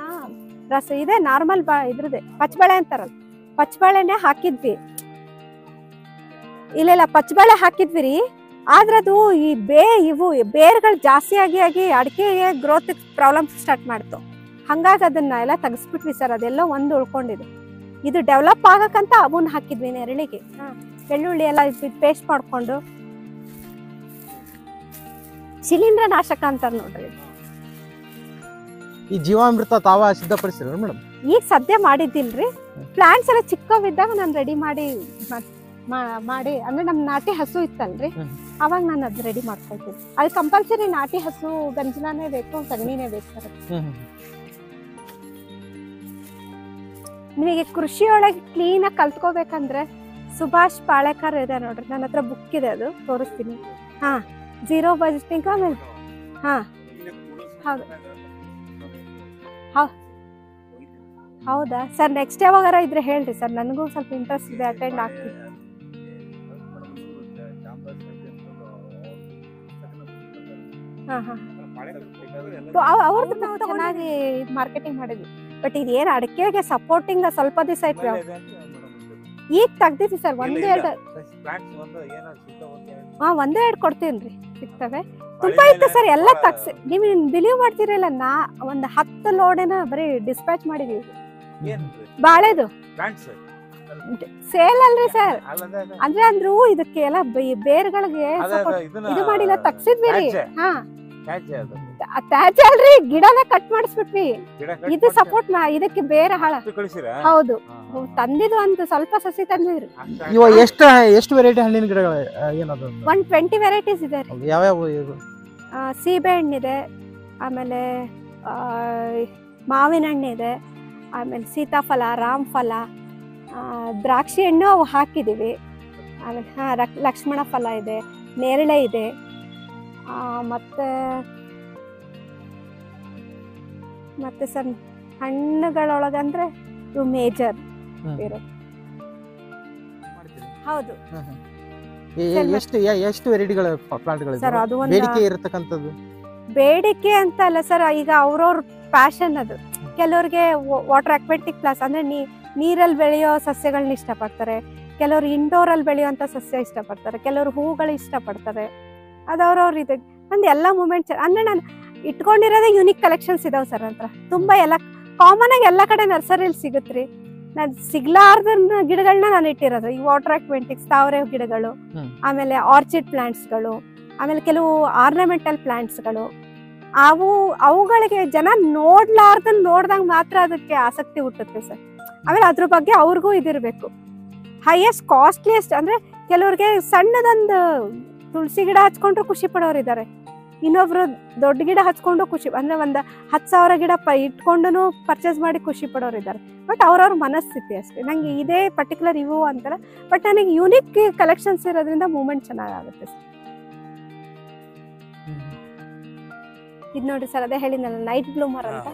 ರಸ ಇದೆ, ನಾರ್ಮಲ್ ಇದ್ರದೆ ಪಚ್ಚಬಾಳೆ ಅಂತಾರಲ್ಲ, ಪಚ್ಚಬಾಳೆನೆ ಹಾಕಿದ್ವಿ. ಇಲ್ಲ ಪಚ್ಚಬಾಳೆ ಹಾಕಿದ್ವಿ ರೀ, ಆದ್ರೆ ಅದು ಇವು ಬೇರ್ಗಳು ಜಾಸ್ತಿ ಆಗಿ ಅಡಿಕೆಗೆ ಗ್ರೋತ್ ಪ್ರಾಬ್ಲಮ್ ಸ್ಟಾರ್ಟ್ ಮಾಡ್ತು. ಹಂಗಾಗಿ ಅದನ್ನ ಎಲ್ಲ ತೆಗಿಸ್ಬಿಟ್ವಿ ಸರ್. ಅದೆಲ್ಲ ಒಂದು ಉಳ್ಕೊಂಡಿದೆ. ಇದು ಡೆವಲಪ್ ಆಗಕ್ಕಂತ ಅವನ್ನ ಹಾಕಿದ್ವಿ ನೆರಳಿಗೆ. ಬೆಳ್ಳುಳ್ಳಿ ಎಲ್ಲ ಪೇಸ್ಟ್ ಮಾಡ್ಕೊಂಡು, ಶಿಲೀಂಧ್ರ ನಾಶಕ ಅಂತಾರ ನೋಡ್ರಿ. ಈ ಜೀವಾಮೃತ ತಾವ ಸಿದ್ಧಪಡಿಸಿರ ಮೇಡಮ್? ಈಗ ಸದ್ಯ ಮಾಡಿದ್ದಿಲ್ರಿ. ಪ್ಲಾಂಟ್ಸ್ ಎಲ್ಲ ಚಿಕ್ಕವಿದ್ದಾಗ ನಾನು ರೆಡಿ ಮಾಡಿ ಅಂದ್ರೆ ನಮ್ ನಾಟಿ ಹಸು ಇತ್ತಲ್ರಿ, ಅವಾಗ ನಾನು ಅದ್ ರೆಡಿ ಮಾಡ್ತಾ ಇದ್ದೀನಿ. ಅದು ಕಂಪಲ್ಸರಿ ನಾಟಿ ಹಸು ಗಂಜಲಾನೇ ಬೇಕು, ಸಗಣಿನೇ ಬೇಕು ಸರ್. ನಿಮಗೆ ಕೃಷಿಯೊಳಗೆ ಕ್ಲೀನ್ ಆಗಿ ಕಲ್ತ್ಕೋಬೇಕಂದ್ರೆ ಸುಭಾಷ್ ಪಾಳೇಕರ್ ಇದೆ ನೋಡ್ರಿ, ನನ್ನ ಹತ್ರ ಬುಕ್ ಇದೆ, ಅದು ತೋರಿಸ್ತೀನಿ. 0 ಬಜೆಟಿಂಗ್. ಆಮೇಲೆ ಹೌದಾ ಸರ್? ನೆಕ್ಸ್ಟ್ ಯಾವಾಗಾರ ಇದ್ರೆ ಹೇಳ್ರಿ ಸರ್, ನನಗೂ ಸ್ವಲ್ಪ ಇಂಟ್ರೆಸ್ಟ್ ಇದೆ, ಅಟೆಂಡ್ ಆಗ್ತೀನಿ. ಅವ್ರದ್ದು ನಾವು ಚೆನ್ನಾಗಿ ಮಾರ್ಕೆಟಿಂಗ್ ಮಾಡಿದ್ವಿ. ಬಟ್ ಇದೇನು ಅಡಿಕೆಗೆ ಸಪೋರ್ಟಿಂಗ್ ಸ್ವಲ್ಪ ದಿವಸ ಆಯ್ತು. ಈಗ ತೆಗ್ದಿದ್ವಿ ಸರ್, ಒಂದೆರಡು ಕೊಡ್ತೀನ್ರಿ, ಸಿಗ್ತವೆ. ತುಂಬಾ ಇತ್ತು ಸರ್, ಎಲ್ಲ ತಗ್ಸಿ. ನೀವು ಬಿಲೀವ್ ಮಾಡ್ತೀರಲ್ಲ, ಒಂದ್ 10 ಲೋಡಿನ ಬರೀ ಡಿಸ್ಪ್ಯಾಚ್ ಮಾಡಿದೀವಿ. ಬಾಳೆದು ಸೇಲ್ ಅಲ್ರಿ ಸರ್, ಅಂದ್ರು ಇದಕ್ಕೆ ಎಲ್ಲ ಬೇರ್ಗಳಿಗೆ ಇದು ಮಾಡಿಲ್ಲ, ತಗ್ಸಿದ್ವಿ ರೀ. ತ್ಯಾಜ್ಯ ಅಲ್ರಿ, ಗಿಡನ ಕಟ್ ಮಾಡಿಸ್ಬಿಟ್ವಿ. ಇದು ಸಪೋರ್ಟ್ ಇದಕ್ಕೆ ಬೇರೆ ಹಾಳ. ಹೌದು, ತಂದಿದ್ದು ಒಂದು ಸ್ವಲ್ಪ ಸಸಿ ತಂದಿದ್ರಿ. ಇವಾಗ ಎಷ್ಟು ವೆರೈಟಿ ಹಣ್ಣಿನ ಗಿಡಗಳು ಏನದು? 120 ವೆರೈಟೀಸ್ ಇದೆ. ಯಾವ್ಯಾವ? ಸೀಬೆ ಹಣ್ಣಿದೆ, ಆಮೇಲೆ ಮಾವಿನ ಹಣ್ಣಿದೆ, ಆಮೇಲೆ ಸೀತಾಫಲ, ರಾಮಫಲ, ದ್ರಾಕ್ಷಿ ಹಣ್ಣು ಅವು ಹಾಕಿದೀವಿ. ಆಮೇಲೆ ಲಕ್ಷ್ಮಣ ಫಲ ಇದೆ, ನೇರಳೆ ಇದೆ, ಮತ್ತೆ ಸರ್ ಹಣ್ಣುಗಳೊಳಗಂದ್ರೆ ಇವು ಮೇಜರ್ ಇರೋದು. ಹೌದು. ಎಷ್ಟು ವೆರೈಟಿಗಳ ಪ್ಲಾಂಟ್ಗಳು ಸರ್? ಅದು ಬೇಡಿಕೆ ಇರತಕ್ಕಂಥದ್ದು. ಬೇಡಿಕೆ ಅಂತ ಅಲ್ಲ ಸರ್, ಈಗ ಅವ್ರವ್ರ ಪ್ಯಾಷನ್ ಅದು. ಕೆಲವ್ರಿಗೆ ವಾಟರ್ ಅಕ್ವೆಟಿಕ್ ಪ್ಲಾಸ್ ಅಂದ್ರೆ ನೀರಲ್ಲಿ ಬೆಳೆಯೋ ಸಸ್ಯಗಳನ್ನ ಇಷ್ಟಪಡ್ತಾರೆ, ಕೆಲವರು ಇಂಡೋರ್ ಅಲ್ಲಿ ಬೆಳೆಯುವಂತ ಸಸ್ಯ ಇಷ್ಟಪಡ್ತಾರೆ, ಕೆಲವರು ಹೂಗಳು ಇಷ್ಟಪಡ್ತಾರೆ. ಅದು ಅವ್ರವ್ರ ಇದೆ. ಒಂದು ಎಲ್ಲ ಮೂಮೆಂಟ್ಸ್ ಅಂದ್ರೆ ನಾನು ಇಟ್ಕೊಂಡಿರೋದೇ ಯುನಿಕ್ ಕಲೆಕ್ಷನ್ಸ್ ಇದಾವೆ ಸರ್ ಹತ್ರ. ತುಂಬಾ ಎಲ್ಲ ಕಾಮನ್ ಆಗಿ ಎಲ್ಲ ಕಡೆ ನರ್ಸರಿಲಿ ಸಿಗುತ್ತ್ರಿ. ನಾನು ಸಿಗ್ಲಾರ್ದ ಗಿಡಗಳನ್ನ ನಾನು ಇಟ್ಟಿರೋದು. ಈ ವಾಟರ್ ಅಕ್ವೆಂಟಿಕ್ಸ್ ತಾವರೆ ಗಿಡಗಳು, ಆಮೇಲೆ ಆರ್ಚಿಡ್ ಪ್ಲಾಂಟ್ಸ್ಗಳು, ಆಮೇಲೆ ಕೆಲವು ಆರ್ನಮೆಂಟಲ್ ಪ್ಲಾಂಟ್ಸ್ಗಳು. ಅವುಗಳಿಗೆ ಜನ ನೋಡ್ದಂಗ್ ಮಾತ್ರ ಅದಕ್ಕೆ ಆಸಕ್ತಿ ಹುಟ್ಟುತ್ತೆ ಸರ್. ಆಮೇಲೆ ಅದ್ರ ಬಗ್ಗೆ ಅವ್ರಿಗೂ ಇದಿರ್ಬೇಕು. ಹೈಯೆಸ್ಟ್ ಕಾಸ್ಟ್ಲಿಯೆಸ್ಟ್ ಅಂದ್ರೆ ಕೆಲವ್ರಿಗೆ ಸಣ್ಣದೊಂದು ತುಳಸಿ ಗಿಡ ಹಚ್ಕೊಂಡ್ರು ಖುಷಿ ಪಡೋರು ಇದ್ದಾರೆ. ಇನ್ನೊಬ್ರು ದೊಡ್ಡ ಗಿಡ ಹಚ್ಕೊಂಡು ಖುಷಿ ಅಂದ್ರೆ 10,000 ಗಿಡ ಇಟ್ಕೊಂಡು ಪರ್ಚೇಸ್ ಮಾಡಿ ಖುಷಿ ಪಡೋರು ಇದ್ದಾರೆ. ಬಟ್ ಅವ್ರವ್ರ ಮನಸ್ಥಿತಿ ಅಷ್ಟೇ. ನಂಗೆ ಇದೇ ಪರ್ಟಿಕ್ಯುಲರ್ ಇವು ಅಂತಾರ, ಬಟ್ ನನಗೆ ಯೂನಿಕ್ ಕಲೆಕ್ಷನ್ಸ್ ಇರೋದ್ರಿಂದ ಮೂವ್ಮೆಂಟ್ ಚೆನ್ನಾಗುತ್ತೆ ಸರ್. ಇದು ನೋಡ್ರಿ ಸರ್, ಅದೇ ಹೇಳಿದ್ನಲ್ಲ ನೈಟ್ ಬ್ಲೂಮರ್ ಅಂತ.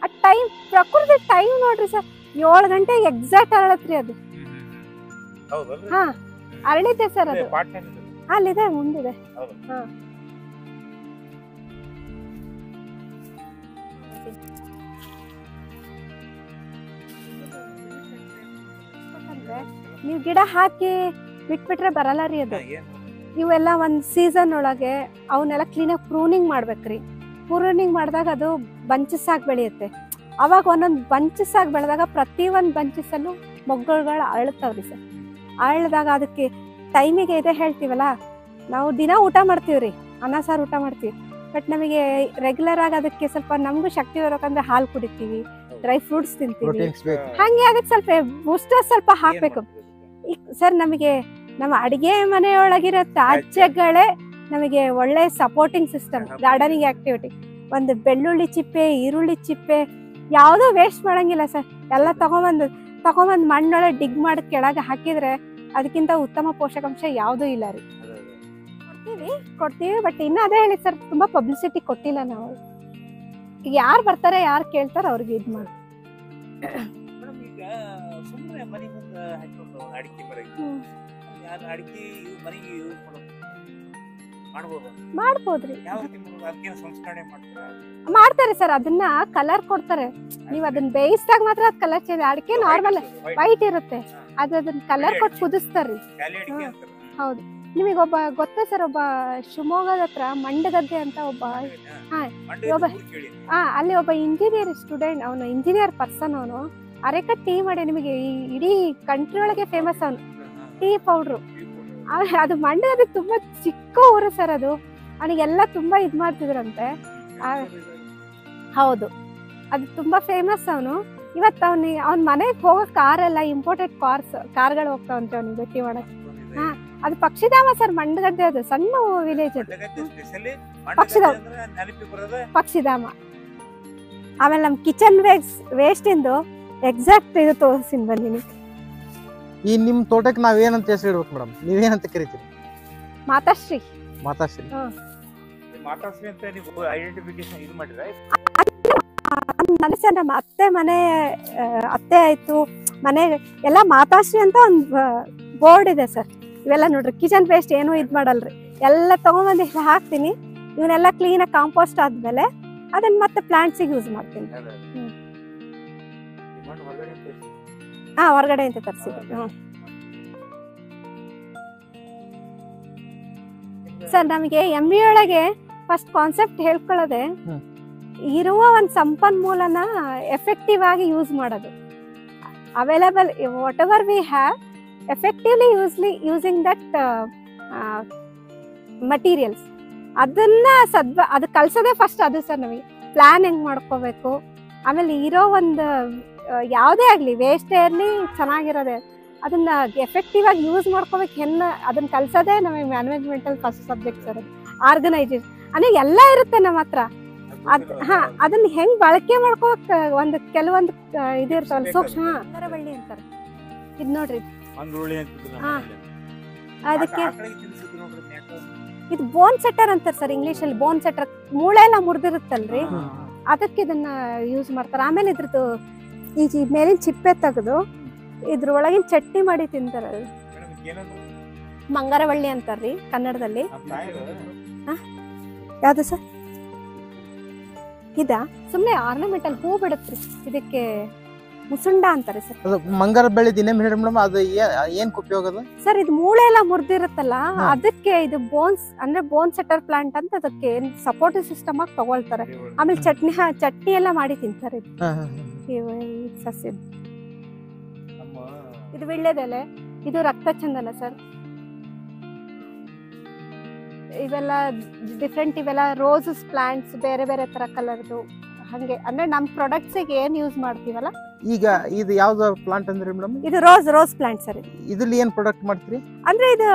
ಆ ಟೈಮ್ ಪ್ರಕೃತಿ ಟೈಮ್ ನೋಡ್ರಿ ಸರ್, 7 ಗಂಟೆಗೆ ಎಕ್ಸಾಕ್ಟ್ ಅರಳತ್ರಿ ಅದು. ಹಾ ಅರಳಿದೆ ಸರ್ ಅದು. ಅಲ್ಲಿದೆ ಮುಂದಿದೆ. ಹಾ ನೀವು ಗಿಡ ಹಾಕಿ ಬಿಟ್ಬಿಟ್ರೆ ಬರಲ್ಲ ರೀ ಅದು. ಇವೆಲ್ಲ ಒಂದ್ ಸೀಸನ್ ಒಳಗೆ ಅವನ್ನೆಲ್ಲ ಕ್ಲೀನಾಗಿ ಪ್ರೂನಿಂಗ್ ಮಾಡ್ಬೇಕ್ರಿ. ಪ್ರೂನಿಂಗ್ ಮಾಡಿದಾಗ ಅದು ಬಂಚಸ್ ಆಗಿ ಬೆಳೆಯುತ್ತೆ. ಅವಾಗ ಒಂದೊಂದು ಬಂಚಸ್ ಆಗಿ ಬೆಳೆದಾಗ ಪ್ರತಿ ಒಂದು ಬಂಚಸ್ಸಲ್ಲೂ ಮೊಗ್ಗುಗಳು ಅರಳುತ್ತಾವ್ರಿ ಸರ್. ಅರಳಿದಾಗ ಅದಕ್ಕೆ ಟೈಮಿಗೆ ಇದೆ ಹೇಳ್ತೀವಲ್ಲ, ನಾವು ದಿನ ಊಟ ಮಾಡ್ತೀವ್ರಿ, ಅನ್ನ ಸಾರು ಊಟ ಮಾಡ್ತೀವಿ. ಬಟ್ ನಮಗೆ ರೆಗ್ಯುಲರ್ ಆಗಿ ಅದಕ್ಕೆ ಸ್ವಲ್ಪ ನಮಗೂ ಶಕ್ತಿ ಬರೋಕಂದ್ರೆ ಹಾಲು ಕುಡಿತೀವಿ, ಡ್ರೈ ಫ್ರೂಟ್ಸ್ ತಿಂತೀವಿ. ಹಂಗೆ ಅದಕ್ಕೆ ಸ್ವಲ್ಪ ಬೂಸ್ಟರ್ ಸ್ವಲ್ಪ ಹಾಕ್ಬೇಕು ಸರ್. ನಮಗೆ ನಮ್ಮ ಅಡಿಗೆ ಮನೆಯೊಳಗಿರೋ ತ್ಯಾಜ್ಯಗಳೇ ನಮಗೆ ಒಳ್ಳೆ ಸಪೋರ್ಟಿಂಗ್ ಸಿಸ್ಟಮ್. ಗಾರ್ಡನಿಂಗ್ ಆಕ್ಟಿವಿಟಿ, ಒಂದು ಬೆಳ್ಳುಳ್ಳಿ ಚಿಪ್ಪೆ, ಈರುಳ್ಳಿ ಚಿಪ್ಪೆ ಯಾವುದೂ ವೇಸ್ಟ್ ಮಾಡಂಗಿಲ್ಲ ಸರ್. ಎಲ್ಲ ತಗೊಂಬಂದು ಮಣ್ಣೊಳಗೆ ಡಿಗ್ ಮಾಡಿ ಕೆಳಗೆ ಹಾಕಿದ್ರೆ ಅದಕ್ಕಿಂತ ಉತ್ತಮ ಪೋಷಕಾಂಶ ಯಾವುದೂ ಇಲ್ಲ ರೀ. ಕೊಡ್ತೀವಿ ಬಟ್ ಇನ್ನು ಅದೇ ಹೇಳಿ ಸರ್, ತುಂಬಾ ಪಬ್ಲಿಸಿಟಿ ಕೊಟ್ಟಿಲ್ಲ ನಾವು. ಈಗ ಯಾರು ಬರ್ತಾರೆ, ಯಾರು ಕೇಳ್ತಾರೆ ಅವ್ರಿಗೆ ಇದು ಮಾಡಿ. ಮಾಡ್ಬೋದ್ರಿ, ಮಾಡ್ತಾರೆ ಸರ್. ಅದನ್ನ ಕಲರ್ ಕೊಡ್ತಾರೆ. ನೀವ್ ಅದನ್ನ ಬೇಯಿಸಿದಾಗ ಮಾತ್ರ ಅದ್ ಕಲರ್ ಚೇಂಜ್. ಅಡಿಕೆ ನಾರ್ಮಲ್ ವೈಟ್ ಇರುತ್ತೆ, ಅದನ್ನ ಕಲರ್ ಕೊಟ್ಟು ಕುದಿಸ್ತಾರ್ರಿ. ಹೌದು. ನಿಮಗೆ ಒಬ್ಬ ಗೊತ್ತಾ ಸರ್, ಒಬ್ಬ ಶಿವಮೊಗ್ಗದ ಹತ್ರ ಮಂಡಗದ್ದೆ ಅಂತ ಅಲ್ಲಿ ಒಬ್ಬ ಇಂಜಿನಿಯರ್ ಸ್ಟೂಡೆಂಟ್, ಅವನು ಇಂಜಿನಿಯರ್ ಪರ್ಸನ್. ಅವನು ಅರೆಕಟ್ ಟೀ ಮಾಡಿ ನಿಮಗೆ ಇಡೀ ಕಂಟ್ರಿ ಒಳಗೆ ಫೇಮಸ್. ಅವನು ಟೀ ಪೌಡ್ರು ಅದು ಮಂಡ್ಯದ ತುಂಬಾ ಚಿಕ್ಕ ಊರು ಸರ್. ಅದು ಅವನಿಗೆಲ್ಲ ತುಂಬಾ ಇದ್ ಮಾಡ್ತಿದ್ರಂತೆ. ಹೌದು, ಅದು ತುಂಬಾ ಫೇಮಸ್. ಅವನು ಇವತ್ತು ಅವ್ನ ಮನೆಗೆ ಹೋಗೋ ಕಾರೆಲ್ಲ ಇಂಪೋರ್ಟೆಡ್ ಕಾರ್ಗಳು ಹೋಗ್ತಾವಂತೆ ಅವ್ನಿಗೆ ಭೇಟಿ ಮಾಡಕ್. ಹಾ, ಅದು ಪಕ್ಷಿಧಾಮ ಸರ್, ಮಂಡಗದ್ದೆ. ಅದು ಸಣ್ಣ ವಿಲೇಜ್ ಅದು, ಪಕ್ಷಿಧಾಮ. ಆಮೇಲೆ ನಮ್ ಕಿಚನ್ ವೇಸ್ಟ್ ಇಂದು ಎಕ್ಸಾಕ್ಟ್ ಇದು ತೋರಿಸ್ತೀನಿ ಬನ್ನಿ. ಈ ನಿಮ್ ತೋಟಕ್ಕೆ ನಾವೇನಂತ ಹೆಸರು ಇಡ್ಬೇಕು ಮೇಡಮ್? ನೀವೇನಂತ ಕರಿತೀರಿ? ಮಾತಾಶ್ರೀ. ಮಾತಾಶ್ರೀ ಅಂತ ನೀವು ಐಡೆಂಟಿಫಿಕೇಶನ್ ಇದು ಮಾಡಿದ್ರೆ ನಮ್ಮ ಅತ್ತೆ ಆಯ್ತು ಮನೆ ಎಲ್ಲ ಮಾತಾಶ್ರೀ ಅಂತ ಒಂದು ಬೋರ್ಡ್ ಇದೆ ಸರ್. ಇವೆಲ್ಲ ನೋಡ್ರಿ ಕಿಚನ್ ವೇಸ್ಟ್ ಏನು ಇದ್ ಮಾಡಲ್ರಿ, ಎಲ್ಲ ತಗೊಂಡ್ಬಂದು ಹಾಕ್ತೀನಿ. ಇವನ್ನೆಲ್ಲ ಕ್ಲೀನ್ ಆಗಿ ಕಾಂಪೋಸ್ಟ್ ಆದ್ಮೇಲೆ ಅದನ್ನ ಮತ್ತೆ ಪ್ಲಾಂಟ್ಸಿಗೆ ಯೂಸ್ ಮಾಡ್ತೀನಿ. ಹೊರಗಡೆ ಅಂತ ತರಿಸಿದ್ವಿ ಸರ್. ನಮಗೆ MBA ಒಳಗೆ ಫಸ್ಟ್ ಕಾನ್ಸೆಪ್ಟ್ ಹೇಳ್ಕೊಳ್ಳೋದೆ ಇರುವ ಒಂದು ಸಂಪನ್ಮೂಲನ ಎಫೆಕ್ಟಿವ್ ಆಗಿ ಯೂಸ್ ಮಾಡೋದು. Available what ever we have, effectively using that materials. ಅದನ್ನ ಅದು ಕಲ್ಸೋದೇ ಫಸ್ಟ್ ಅದು ಸರ್. ನಮಗೆ ಪ್ಲಾನ್ ಹೆಂಗ್ ಮಾಡ್ಕೋಬೇಕು, ಆಮೇಲೆ ಇರೋ ಒಂದು ಯಾವುದೇ ಆಗಲಿ ವೇಸ್ಟೇ ಇರಲಿ ಚೆನ್ನಾಗಿರೋದೆ ಅದನ್ನ ಎಫೆಕ್ಟಿವ್ ಆಗಿ ಯೂಸ್ ಮಾಡ್ಕೋಬೇಕು. ಅದನ್ನ ಕಲ್ಸೋದೇ ನಮಗೆ ಮ್ಯಾನೇಜ್ಮೆಂಟಲ್ ಫಸ್ಟ್ ಸಬ್ಜೆಕ್ಟ್ ಸರ್. ಆರ್ಗನೈಸೇಷನ್ ಅಂದ್ರೆ ಎಲ್ಲ ಇರುತ್ತೆ ನಮ್ಮ ಹತ್ರ. ಅದನ್ನ ಹೆಂಗ್ ಬಳಕೆ ಮಾಡ್ಕೋಕ್ ಒಂದು ಕೆಲವೊಂದು ಇದಿರ್ತಾವಲ್ಲ ಸೂಕ್ಷ್ಮ. ಮಂಗರವಳ್ಳಿ ಅಂತಾರೆ ಇದ್ ನೋಡ್ರಿ. ಅದಕ್ಕೆ ಇದು ಬೋನ್ ಸೆಟ್ಟರ್ ಅಂತಾರೆ ಸರ್ ಇಂಗ್ಲಿಷ್ ಅಲ್ಲಿ. ಬೋನ್ ಸೆಟ್ಟರ್ ಮೂಳೆ ಎಲ್ಲ ಮುರಿದಿರುತ್ತಲ್ರಿ, ಅದಕ್ಕೆ ಇದನ್ನ ಯೂಸ್ ಮಾಡ್ತಾರೆ. ಆಮೇಲೆ ಇದ್ರದ್ದು ಈ ಮೇಲಿನ ಚಿಪ್ಪೆ ತೆಗೆದು ಇದ್ರ ಒಳಗಿನ ಚಟ್ನಿ ಮಾಡಿ ತಿಂತಾರ. ಮಂಗರವಳ್ಳಿ ಅಂತಾರ್ರಿ ಕನ್ನಡದಲ್ಲಿ. ಯಾವ್ದು ಸರ್? ಇದ ಸುಮ್ನೆ ಆರ್ನಮೆಂಟಲ್ ಹೂ ಬಿಡತ್ರಿ. ಇದಕ್ಕೆ ಮುಸುಂಡ ಅಂತಾರೆ ಸರ್. ಅದು ಮಂಗರ ಬಳ್ಳಿ ದಿನ ಮೇಡಮ್ ಅದು ಏನ್ ಉಪಯೋಗ ಅದು ಸರ್? ಇದು ಮೂಳೆ ಎಲ್ಲ ಮುರಿದಿರುತ್ತಲ್ಲ, ಅದಕ್ಕೆ ಇದು ಬೋನ್ಸ್ ಅಂದ್ರೆ ಬೋನ್ ಸೆಟರ್ ಪ್ಲಾಂಟ್ ಅಂತ ಅದಕ್ಕೆ ಸಪೋರ್ಟಿವ್ ಸಿಸ್ಟಮ್ ಆಗಿ ತಗೊಳ್ತಾರೆ. ಆಮೇಲೆ ಚಟ್ನಿ ಎಲ್ಲ ಮಾಡಿ ತಿಂತಾರೆ. ಸಸ್ಯ ಇದು ವೀಳ್ಯದೆಲೆ, ಇದು ರಕ್ತ ಚಂದನ ಸರ್. ಇವೆಲ್ಲ ಡಿಫ್ರೆಂಟ್, ಇವೆಲ್ಲ ರೋಸಸ್ ಪ್ಲಾಂಟ್ಸ್, ಬೇರೆ ಬೇರೆ ತರ ಕಲರ್ದು. ಹಂಗೆ ಅಂದ್ರೆ ನಮ್ ಪ್ರಾಡಕ್ಟ್ಸ್ ಏನ್ ಯೂಸ್ ಮಾಡ್ತೀವಲ್ಲ. ಈಗ ಇದು ಯಾವ್ದು ಪ್ಲಾಂಟ್ ಅಂದ್ರೆ ಮೇಡಮ್? ಇದು ರೋಸ್ ಪ್ಲಾಂಟ್ ಸರ್. ಇದ್ರಲ್ಲಿ ಏನ್ ಪ್ರಾಡಕ್ಟ್ ಮಾಡ್ತೀರಿ? ಅಂದ್ರೆ ಇದು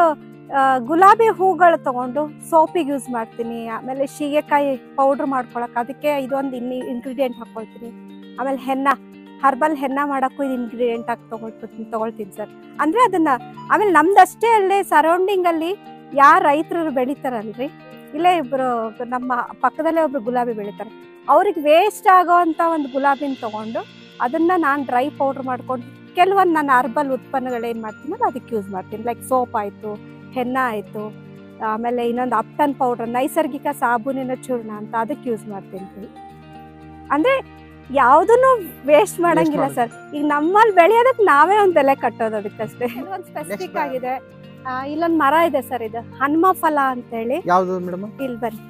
ಗುಲಾಬಿ ಹೂಗಳು ತಗೊಂಡು ಸೋಪಿಗೆ ಯೂಸ್ ಮಾಡ್ತೀನಿ. ಆಮೇಲೆ ಶೀಗೆಕಾಯಿ ಪೌಡರ್ ಮಾಡ್ಕೊಳಕ್ ಅದಕ್ಕೆ ಇದೊಂದು ಇಂಗ್ರೀಡಿಯೆಂಟ್ ಹಾಕೊಳ್ತೀನಿ. ಆಮೇಲೆ ಹರ್ಬಲ್ ಹೆನ್ನ ಮಾಡಕ್ಕೂ ಇದು ಇಂಗ್ರೀಡಿಯೆಂಟ್ ಆಗಿ ತಗೊಳ್ತೀನಿ ಸರ್. ಅಂದ್ರೆ ಅದನ್ನ ಆಮೇಲೆ ನಮ್ದಷ್ಟೇ ಅಲ್ಲೇ ಸರೌಂಡಿಂಗ್ ಅಲ್ಲಿ ಯಾರು ರೈತರು ಬೆಳಿತಾರಲ್ರಿ, ಇಲ್ಲೇ ಇಬ್ರು ನಮ್ಮ ಪಕ್ಕದಲ್ಲೇ ಒಬ್ರು ಗುಲಾಬಿ ಬೆಳಿತಾರೆ. ಅವ್ರಿಗೆ ವೇಸ್ಟ್ ಆಗೋವಂತ ಒಂದು ಗುಲಾಬಿನ ತಗೊಂಡು ಅದನ್ನ ನಾನು ಡ್ರೈ ಪೌಡರ್ ಮಾಡ್ಕೊಂಡು ಕೆಲವೊಂದು ನಾನು ಹರ್ಬಲ್ ಉತ್ಪನ್ನಗಳೇನು ಮಾಡ್ತೀನಲ್ಲ ಅದಕ್ಕೆ ಯೂಸ್ ಮಾಡ್ತೀನಿ. ಲೈಕ್ ಸೋಪ್ ಆಯಿತು, ಹೆನ್ನ ಆಯಿತು, ಆಮೇಲೆ ಇನ್ನೊಂದು ಅಪ್ಟನ್ ಪೌಡರ್, ನೈಸರ್ಗಿಕ ಸಾಬೂನಿನ ಚೂರ್ಣ ಅಂತ ಅದಕ್ಕೆ ಯೂಸ್ ಮಾಡ್ತೀನಿ. ಅಂದರೆ ಯಾವುದನ್ನು ವೇಸ್ಟ್ ಮಾಡಂಗಿಲ್ಲ ಸರ್. ಈಗ ನಮ್ಮಲ್ಲಿ ಬೆಳೆಯೋದಕ್ಕೆ ನಾವೇ ಒಂದು ಬೆಲೆ ಕಟ್ಟೋದು ಅದಕ್ಕಷ್ಟೇ. ಒಂದು ಸ್ಪೆಸಿಫಿಕ್ ಆಗಿದೆ. ಇಲ್ಲೊಂದು ಮರ ಇದೆ ಸರ್, ಇದು ಹನುಮ ಫಲ ಅಂತ ಹೇಳಿ. ಯಾವ್ದು ಮೇಡಮ್? ಇಲ್ಲಿ ಬನ್ನಿ.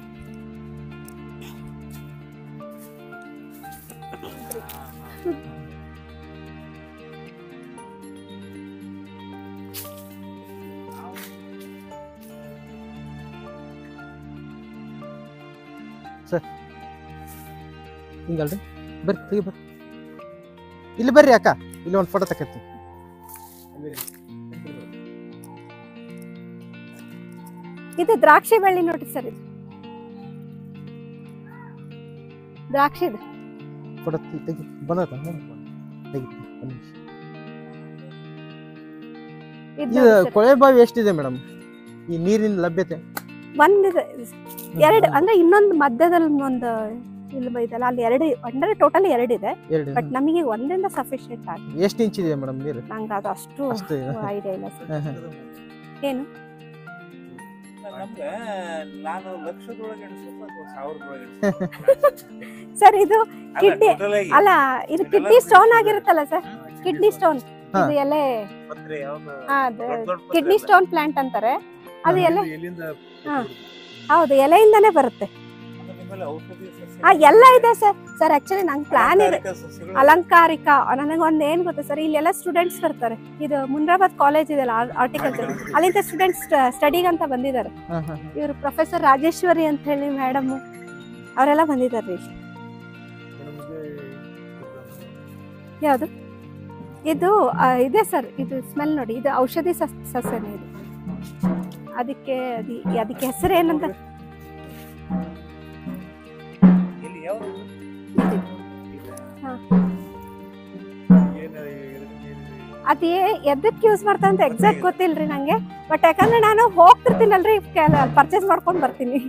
ಸರ್ ಹಿಂಗಲ್ರಿ, ಬರ್ರಿ ಇಲ್ಲಿ ಬರ್ರಿ ಅಕ್ಕ, ಇಲ್ಲಿ ಒಂದು ಫೋಟೋ ತಕತ್ತೀನಿ. ಇದು ದ್ರಾಕ್ಷಿ ಬಳ್ಳಿ ನೋಡಿ ಸರ್. ಇದು ದ್ರಾಕ್ಷಿ ಇದೆ. ಫೋಟೋ ತೆಗಿ ಬಂದತ ಇದು ಕೊಳೆ ಬಾವಿ ಎಷ್ಟಿದೆ ಮೇಡಮ್ ಈ ನೀರಿನ ಲಭ್ಯತೆ? ಒಂದಿದೆ, ಎರಡು ಅಂದ್ರೆ ಇನ್ನೊಂದು ಮಧ್ಯದಲ್ಲಿ ಒಂದು ಇಲ್ಲಿ ಇದಲ್ಲ, ಅಲ್ಲಿ ಎರಡು ಅಂದ್ರೆ ಟೋಟಲ್ ಎರಡಿದೆ. ಬಟ್ ನಮಗೆ ಒಂದಿಂದ ಸಫಿಶಿಯಂಟ್ ಆಗಿದೆ. ಎಷ್ಟು ಇಂಚ್ ಇದೆ ಮೇಡಮ್ ನೀರು? ನಂಗೆ ಅದು ಅಷ್ಟು ಐಡಿಯಾ ಇಲ್ಲ ಸರ್. ಏನು ಸರ್ ಇದು ಕಿಡ್ನಿ ಅಲ್ಲ, ಇದು ಕಿಡ್ನಿ ಸ್ಟೋನ್ ಆಗಿರುತ್ತಲ್ಲ ಸರ್, ಕಿಡ್ನಿ ಸ್ಟೋನ್. ಇದು ಎಲೆ ಕಿಡ್ನಿ ಸ್ಟೋನ್ ಪ್ಲಾಂಟ್ ಅಂತಾರೆ. ಅದು ಎಲೆ, ಹೌದು ಎಲೆಯಿಂದಾನೇ ಬರುತ್ತೆ. ಎಲ್ಲ ಇದೆ ಸರ್. ಸರ್ ಆಕ್ಚುಲಿ ನಂಗೆ ಪ್ಲಾನ್ ಇದೆ ಅಲಂಕಾರಿಕ. ನನಗೊಂದು ಏನ್ ಗೊತ್ತಾ ಸರ್, ಇಲ್ಲೆಲ್ಲ ಸ್ಟೂಡೆಂಟ್ಸ್ ಬರ್ತಾರೆ. ಇದು ಮುನ್ರಾಬಾದ್ ಕಾಲೇಜ್ ಇದೆಲ್ಲ ಆರ್ಟಿಕಲ್ಚರ್, ಅಲ್ಲಿಂದ ಸ್ಟೂಡೆಂಟ್ಸ್ ಸ್ಟಡಿಗಂತ ಬಂದಿದ್ದಾರೆ. ಇವರು ಪ್ರೊಫೆಸರ್ ರಾಜೇಶ್ವರಿ ಅಂತ ಹೇಳಿ ಮೇಡಮ್, ಅವರೆಲ್ಲ ಬಂದಿದ್ದಾರೆ. ಯಾವುದು ಇದು ಇದೆ ಸರ್, ಇದು ಸ್ಮೆಲ್ ನೋಡಿ, ಇದು ಔಷಧಿ ಸಸ್ಯನೇ ಇದು. ಅದಕ್ಕೆ ಹೆಸರು ಏನಂತ ಅದೇ ಎದಕ್ಕೆ ಯೂಸ್ ಮಾಡ್ತಾ ಅಂತ ಎಕ್ಸಾಕ್ಟ್ ಗೊತ್ತಿಲ್ರಿ ನಂಗೆ. ಬಟ್ ಯಾಕಂದ್ರೆ ನಾನು ಹೋಗ್ತಿರ್ತೀನಲ್ರಿ, ಪರ್ಚೇಸ್ ಮಾಡ್ಕೊಂಡು ಬರ್ತೀನಿ.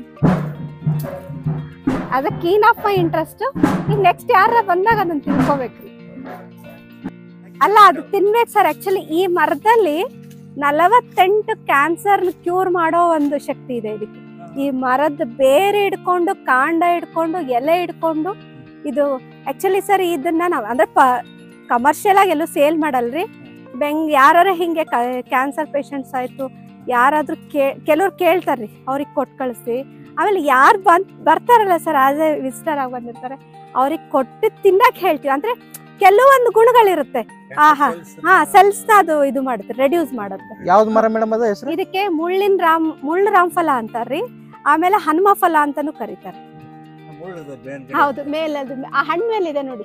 ಅದಕ್ಕೆ ಕೀನ್ ಆಫ್ ಮೈ ಇಂಟ್ರೆಸ್ಟ್. ಈಗ ನೆಕ್ಸ್ಟ್ ಯಾರ ಬಂದಾಗ ಅದನ್ನ ತಿಳ್ಕೊಬೇಕ್ರಿ. ಅಲ್ಲ ಅದು ತಿನ್ಬೇಕು ಸರ್. ಆಕ್ಚುಲಿ ಈ ಮರದಲ್ಲಿ 48 ಕ್ಯಾನ್ಸರ್ ಕ್ಯೂರ್ ಮಾಡೋ ಒಂದು ಶಕ್ತಿ ಇದೆ ಇದಕ್ಕೆ. ಈ ಮರದ ಬೇರೆ ಹಿಡ್ಕೊಂಡು, ಕಾಂಡ ಹಿಡ್ಕೊಂಡು, ಎಲೆ ಹಿಡ್ಕೊಂಡು, ಇದು ಆಕ್ಚುಲಿ ಸರ್ ಇದನ್ನ ನಾವು ಅಂದ್ರೆ ಕಮರ್ಷಿಯಲ್ ಆಗಿ ಎಲ್ಲೂ ಸೇಲ್ ಮಾಡಲ್ರಿ. ಯಾರ ಹಿಂಗೆ ಕ್ಯಾನ್ಸರ್ ಪೇಷಂಟ್ಸ್ ಆಯ್ತು, ಯಾರಾದ್ರೂ ಕೆಲವ್ರು ಕೇಳ್ತಾರ್ರಿ, ಅವ್ರಿಗೆ ಕೊಟ್ಟು ಕಳಿಸಿ. ಆಮೇಲೆ ಯಾರು ಬರ್ತಾರಲ್ಲ ಸರ್, ಆಸ್ ಎ ವಿಸಿಟರ್ ಆಗಿ ಬಂದಿರ್ತಾರೆ, ಅವ್ರಿಗೆ ಕೊಟ್ಟು ತಿನ್ನಕ್ ಹೇಳ್ತೀವಿ. ಅಂದ್ರೆ ಕೆಲವೊಂದು ಗುಣಗಳಿರುತ್ತೆ. ಸೆಲ್ಸ್ ಅದು ಇದು ಮಾಡುತ್ತೆ, ರೆಡ್ಯೂಸ್ ಮಾಡುತ್ತೆ. ಯಾವ್ದು ಮರ ಮೇಡಮ್ ಅದು ಹೆಸರು? ಇದಕ್ಕೆ ಮುಳ್ಳು ರಾಮಫಲ ಅಂತಾರ್ರಿ. ಆಮೇಲೆ ಹನುಮ ಫಲ ಅಂತಾನು ಕರೀತಾರೆ. ಹೌದು, ಮೇಲೆ ಅದು ಆ ಹಣ್ಣು ಮೇಲೆ ಇದೆ ನೋಡಿ.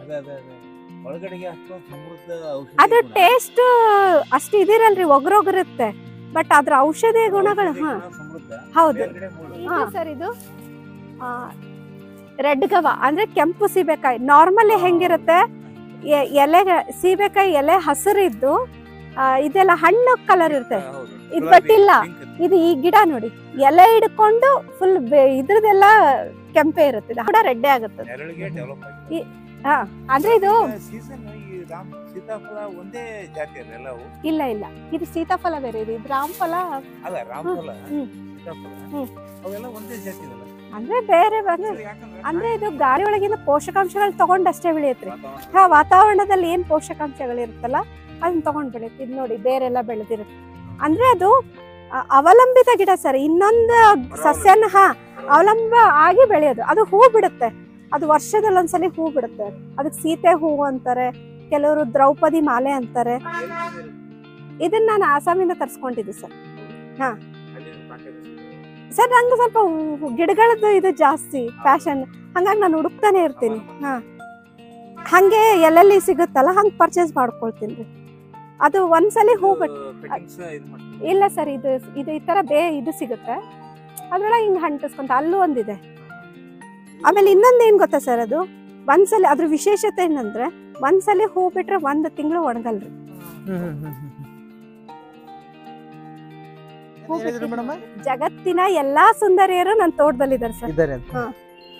ಅದು ಟೇಸ್ಟ್ ಅಷ್ಟು ಇದಿರಲ್ರಿ, ಒಗ್ರೊಗಿರುತ್ತೆ. ಬಟ್ ಅದ್ರ ಔಷಧಿ ಗುಣಗಳು ಹೌದು ಸರ್. ಇದು ರೆಡ್ ಗವ ಅಂದ್ರೆ ಕೆಂಪು ಸೀಬೆಕಾಯಿ. ನಾರ್ಮಲಿ ಹೆಂಗಿರುತ್ತೆ, ಎಲೆ ಸೀಬೆಕಾಯಿ ಎಲೆ ಹಸಿರಿದ್ದು ಇದೆಲ್ಲ ಹಣ್ಣು ಕಲರ್ ಇರುತ್ತೆ. ಇದು ಬಟ್ ಇಲ್ಲ, ಇದು ಈ ಗಿಡ ನೋಡಿ, ಎಲೆ ಹಿಡ್ಕೊಂಡು ಫುಲ್ ಇದ್ರದೆಲ್ಲ ಕೆಂಪೆ ಇರುತ್ತೆ, ಇದು ಕೂಡ ರೆಡ್ಡೆ ಆಗುತ್ತೆ. ಅಂದ್ರೆ ಇದು ಇಲ್ಲ ಇಲ್ಲ, ಇದು ಸೀತಾಫಲ ಬೇರೆ ಇದೆ, ಇದು ರಾಮಫಲ. ಅಂದ್ರೆ ಬೇರೆ ಬಂದ್ರೆ ಯಾಕಂದ್ರೆ ಅಂದ್ರೆ ಇದು ಗಾಳಿ ಒಳಗಿನ ಪೋಷಕಾಂಶಗಳು ತಗೊಂಡಷ್ಟೇ ಬೆಳೆಯತ್ರಿ. ವಾತಾವರಣದಲ್ಲಿ ಏನ್ ಪೋಷಕಾಂಶಗಳು ಇರುತ್ತಲ್ಲ ಅದನ್ನ ತಗೊಂಡ್ ಬೆಳೆಯುತ್ತೆ. ಇದು ನೋಡಿ ಬೇರೆಲ್ಲ ಬೆಳೆದಿರುತ್ತೆ. ಅಂದ್ರೆ ಅದು ಅವಲಂಬಿತ ಗಿಡ ಸರ್. ಇನ್ನೊಂದು ಸಸ್ಯನ ಅವಲಂಬ ಆಗಿ ಬೆಳೆಯೋದು. ಅದು ಹೂ ಬಿಡುತ್ತೆ, ಅದು ವರ್ಷದಲ್ಲಿ ಒಂದ್ಸಲಿ ಹೂ ಬಿಡುತ್ತೆ. ಅದಕ್ಕೆ ಸೀತೆ ಹೂವು ಅಂತಾರೆ, ಕೆಲವರು ದ್ರೌಪದಿ ಮಾಲೆ ಅಂತಾರೆ. ಇದನ್ನ ನಾನು ಆಸಾಮಿಂದ ತರ್ಸ್ಕೊಂಡಿದ್ದೆ ಸರ್. ಹಾ ಸರ್, ನಂಗೆ ಸ್ವಲ್ಪ ಗಿಡಗಳದ್ದು ಇದು ಜಾಸ್ತಿ ಫ್ಯಾಷನ್, ಹಂಗಾಗಿ ನಾನು ಹುಡುಕ್ತಾನೆ ಇರ್ತೀನಿ. ಹಾ, ಹಂಗೆ ಎಲ್ಲೆಲ್ಲಿ ಸಿಗುತ್ತಲ್ಲ ಹಂಗೆ ಪರ್ಚೇಸ್ ಮಾಡ್ಕೊಳ್ತೀನಿ. ಅದು ಒಂದ್ಸಲಿ ಹೂ ಬಿಟ್ಟು ಇಲ್ಲ ಸರ್, ಇದು ಇದು ಈ ತರ ಇದು ಸಿಗುತ್ತೆ, ಅದ್ರೊಳಗೆ ಹಿಂಗೆ ಅಂಟಿಸ್ಕೊಂತ ಅಲ್ಲೂ ಒಂದಿದೆ. ಆಮೇಲೆ ಇನ್ನೊಂದು ಏನ್ ಗೊತ್ತಾ ಸರ್, ಅದು ಒಂದ್ಸಲಿ ಅದ್ರ ವಿಶೇಷತೆ ಏನಂದ್ರೆ ಒಂದ್ಸಲಿ ಹೂ ಬಿಟ್ರೆ 1 ತಿಂಗಳು ಒಣಗಲ್ರಿ. ಜಗತ್ತಿನ ಎಲ್ಲಾ ಸುಂದರಿಯರು ನನ್ನ ತೋಟದಲ್ಲಿದ್ದಾರೆ ಸರ್.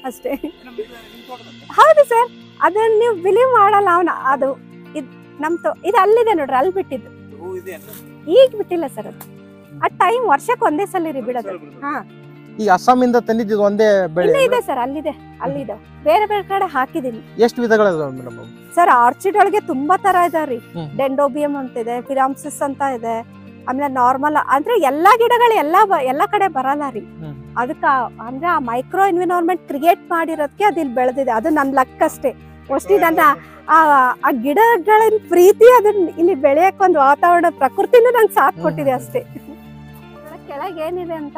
ಅಷ್ಟೇ. ಹೌದು ಸರ್, ಅದನ್ನ ನೀವು ಬಿಲೀವ್ ಮಾಡಲ್ಲ. ಅದು ಇದು ಅಲ್ಲಿದೆ ನೋಡ್ರಿ, ಅಲ್ಲಿ ಬಿಟ್ಟಿದ್ದು. ಈಗ ಬಿಟ್ಟಿಲ್ಲ ಸರ್, ಅದು ಆ ಟೈಮ್ ವರ್ಷಕ್ಕೆ ಒಂದೇ ಸಲ ರೀ ಬಿಡೋದು. ಹಾ, ಈ ಅಸ್ಸಾಮಿಂದ ತಂದಿದ್ದು ಒಂದೇ ಬೆಳೆ ಇದೆ ಸರ್, ಅಲ್ಲಿದೆ. ಬೇರೆ ಬೇರೆ ಕಡೆ ಹಾಕಿದೀನಿ. ಎಷ್ಟು ವಿಧಗಳಿದಾವೆ ಮೇಡಮ್ ಸರ್? ಆರ್ಚಿಡ್ ಒಳಗೆ ತುಂಬಾ ತರ ಇದಾವ್ರಿ. ಡೆಂಡೋಬಿಯಂ ಅಂತ ಇದೆ, ಫಿರಾಮ್ಸಿಸ್ ಅಂತ ಇದೆ. ಆಮೇಲೆ ನಾರ್ಮಲ್ ಅಂದ್ರೆ ಎಲ್ಲಾ ಗಿಡಗಳು ಎಲ್ಲಾ ಕಡೆ ಬರಲ್ಲ ರೀ. ಅದಕ್ಕ ಅಂದ್ರೆ ಆ ಮೈಕ್ರೋ ಎನ್ವಿರಾನ್ಮೆಂಟ್ ಕ್ರಿಯೇಟ್ ಮಾಡಿರೋದಕ್ಕೆ ಅದು ಇಲ್ಲಿ ಬೆಳೆದಿದೆ. ಅದು ನನ್ ಲಕ್ ಅಷ್ಟೇ. ಮೋಸ್ಟ್ಲಿ ನನ್ನ ಆ ಗಿಡಗಳಿನ ಪ್ರೀತಿ ಅದನ್ನ ಇಲ್ಲಿ ಬೆಳೆಯಕ್ ಒಂದು ವಾತಾವರಣ, ಪ್ರಕೃತಿನೂ ನಂಗೆ ಸಾಥ್ ಕೊಟ್ಟಿದೆ ಅಷ್ಟೇ. ಕೆಳಗೆ ಏನಿದೆ ಅಂತ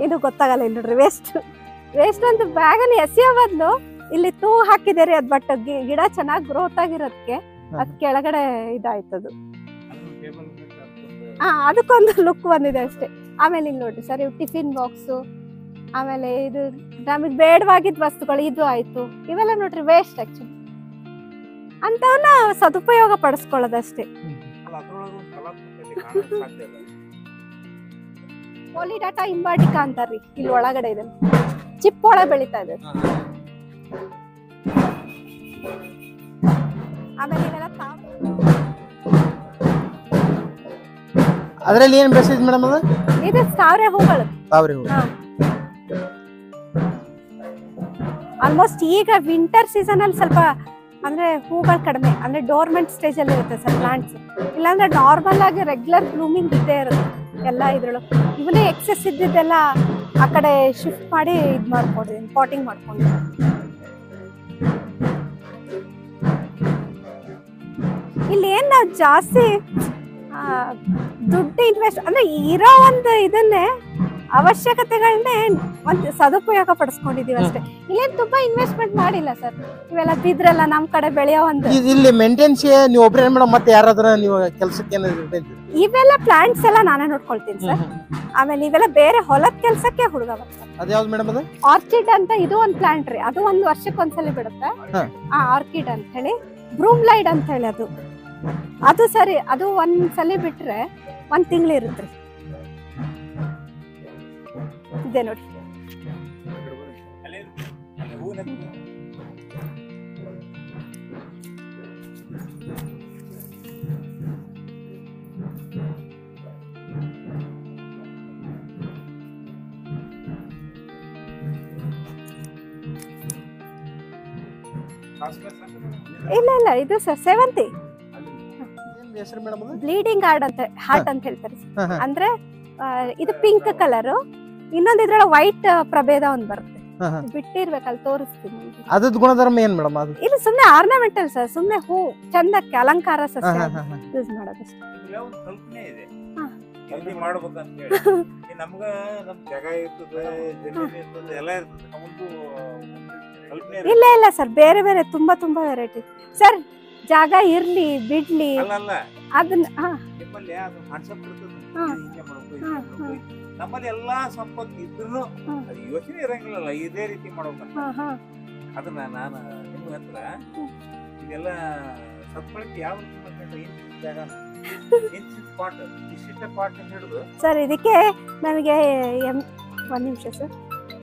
ಇದು ಗೊತ್ತಾಗಲ್ಲ. ಇಲ್ಲಿ ನೋಡ್ರಿ, ವೇಸ್ಟ್ ಅಂತ ಬ್ಯಾಗಲ್ಲಿ ಎಸೆಯೋ ಬದಲು ಇಲ್ಲಿ ತೂ ಹಾಕಿದೇರಿ. ಅದ್ ಬಟ್ ಗಿಡ ಚೆನ್ನಾಗಿ ಗ್ರೋತ್ ಆಗಿರೋದಕ್ಕೆ ಅದ್ ಕೆಳಗಡೆ ಇದಾಯ್ತದು. ಅದಕ್ಕೊಂದು ಲುಕ್ ಬಂದಿದೆ ಅಷ್ಟೇ. ಆಮೇಲೆ ಇಲ್ಲಿ ನೋಡ್ರಿ ಸರ್, ಇವು ಟಿಫಿನ್ ಬಾಕ್ಸು, ಆಮೇಲೆ ಇದು ನಮಗ್ ಬೇಡವಾಗಿದ್ದ ವಸ್ತುಗಳು, ಇದು ಆಯ್ತು. ಇವೆಲ್ಲ ನೋಡ್ರಿ ವೇಸ್ಟ್ ಆಕ್ಚುಲಿ. ಅಂತವನ್ನ ಸದುಪಯೋಗ ಪಡಿಸ್ಕೊಳ್ಳೋದಷ್ಟೇ. ಪೋಲಿಡಾಟಾ ಇಂಬಾಟಿಕಾ ಅಂತಾರ್ರಿ, ಇಲ್ಲಿ ಒಳಗಡೆ ಇದೆ, ಚಿಪ್ ಒಳಗೆ ಬೆಳೀತಾ ಇದೆ. ಆಮೇಲೆ ಇವೆಲ್ಲ ಅದರಲ್ಲಿ ಏನ್ ಬೆಳೆಸಿದ್ ಮೇಡಮ್? ಅದು ಇದು ಸಾವಿರ ಹೂಗಳು. ಆಲ್ಮೋಸ್ಟ್ ಈಗ ವಿಂಟರ್ ಸೀಸನ್ ಅಲ್ಲಿ ಸ್ವಲ್ಪ ಅಂದ್ರೆ ಹೂಗಳು ಕಡಿಮೆ, ಅಂದ್ರೆ ಡೋರ್ಮೆಂಟ್ ಸ್ಟೇಜ್ ಅಲ್ಲಿ ಇರುತ್ತೆ ಸರ್ ಪ್ಲಾಂಟ್ಸ್. ಇಲ್ಲಾಂದ್ರೆ ನಾರ್ಮಲ್ ಆಗಿ ರೆಗ್ಯುಲರ್ ಬ್ಲೂಮಿಂಗ್ ಇದ್ದೇ ಇರುತ್ತೆ ಎಲ್ಲ ಇದ್ರೊಳಗೆ. ಇವನೇ ಎಕ್ಸೆಸ್ ಇದ್ದಿದ್ದೆಲ್ಲ ಆ ಕಡೆ ಶಿಫ್ಟ್ ಮಾಡಿ ಇದ್ ಮಾಡ್ಕೊಂಡಿದ್ದೀನಿ, ಪಾಟಿಂಗ್ ಮಾಡ್ಕೊಂಡು. ಇಲ್ಲಿ ಏನ್ ನಾವು ಜಾಸ್ತಿ ದುಡ್ಡು ಇನ್ವೆಸ್ಟ್ ಅಂದ್ರೆ ಇರೋ ಒಂದು ಇದನ್ನೇ ಅವಶ್ಯಕತೆಗಳನ್ನೇ ಒಂದು ಸದುಪಯೋಗ ಪಡಿಸ್ಕೊಂಡಿದೀವಿ ಅಷ್ಟೇ. ಇಲ್ಲೇನ್ ತುಂಬಾ ಇನ್ವೆಸ್ಟ್ಮೆಂಟ್ ಮಾಡಿಲ್ಲ ಸರ್. ಇವೆಲ್ಲ ಬಿದ್ರೆಲ್ಲ ನಮ್ ಕಡೆ ಬೆಳೆಯೋ ಒಂದು ಇಲ್ಲಿ ಮೇಂಟೆನ್ಸ್ ನೀವು ಒಬ್ಬರೇ ಮೇಡಮ್, ಮತ್ತೆ ಯಾರಾದ್ರೂ ನೀವು ಕೆಲಸಕ್ಕೆ ಇವೆಲ್ಲ ಪ್ಲಾಂಟ್ಸ್ ಎಲ್ಲ ನಾನೇ ನೋಡ್ಕೊಳ್ತೀನಿ ಸರ್. ಆಮೇಲೆ ಇವೆಲ್ಲ ಬೇರೆ ಹೊಲದ ಕೆಲ್ಸಕ್ಕೆ ಹುಡುಗ ಬರ್ತಾರೆ. ಅದ್ಯಾವ್ದು ಮೇಡಮ್? ಅದು ಆರ್ಕಿಡ್ ಅಂತ, ಇದು ಒಂದ್ ಪ್ಲಾಂಟ್ ರೀ. ಅದು 1 ವರ್ಷಕ್ಕೆ ಒಂದ್ಸಲಿ ಬಿಡುತ್ತೆ. ಆರ್ಕಿಡ್ ಅಂತ ಹೇಳಿ, ಬ್ರೂಮ್ಲೈಡ್ ಅಂತ ಹೇಳಿ ಅದು ಸರಿ. ಅದು ಒಂದ್ಸಲಿ ಬಿಟ್ರೆ 1 ತಿಂಗಳು ಇರುತ್ತೆ. ಇದೆ ನೋಡಿ. ಇಲ್ಲ, ಇದು ಸರ್ ಸೇವಂತಿ. ಬ್ಲೀಡಿಂಗ್ ಹಾರ್ಟ್ ಅಂತ ಹೇಳ್ತಾರೆ. ಅಂದ್ರೆ ಇದು ಪಿಂಕ್ ಕಲರ್, ಇನ್ನೊಂದು ಇದ್ರೊಳಗೆ ವೈಟ್ ಪ್ರಭೇದ ಒಂದ್ ಬರುತ್ತೆ. ಬಿಟ್ಟಿರ್ಬೇಕಲ್ಲಿ ತೋರಿಸ್ತೀನಿ. ಅದ್ರದ್ದು ಗುಣಧರ್ಮ ಏನ್ ಮೇಡಮ್? ಅದು ಇದು ಸುಮ್ನೆ ಆರ್ನಮೆಂಟಲ್ ಸರ್, ಸುಮ್ನೆ ಹೂ ಚಂದಕ್ಕೆ ಅಲಂಕಾರ ಸಸ್ಯ ಯೂಸ್ ಮಾಡೋದಷ್ಟೇ. ಇಲ್ಲ ಸರ್, ಬೇರೆ ಬೇರೆ ತುಂಬಾ ವೆರೈಟಿ ಸರ್. ಜಾಗ ಇರ್ಲಿ ಬಿಡ್ಲಿ ಅದನ್ನ ನಮ್ಮಲ್ಲಿ ಎಲ್ಲಾ ಸಂಪತ್ತು ಇದ್ರು ಯೋಚನೆ ಇರಂಗಿಲ್ಲ, ಇದೇ ರೀತಿ ಮಾಡ್ಬೇಕಂತ. ಅದನ್ನ ನಾನು ನಿಮ್ಮ ಹತ್ರ ಇದೆಲ್ಲ ಸತ್ಪಳಿಕೆ ಯಾವ ಜಾಗ ಪಾಟ್, ಇಷ್ಟ ಪಾಟ್ ಹಿಡಿದು ಸರ್. ಇದಕ್ಕೆ ನಮಗೆ 1 ನಿಮಿಷ ಸರ್.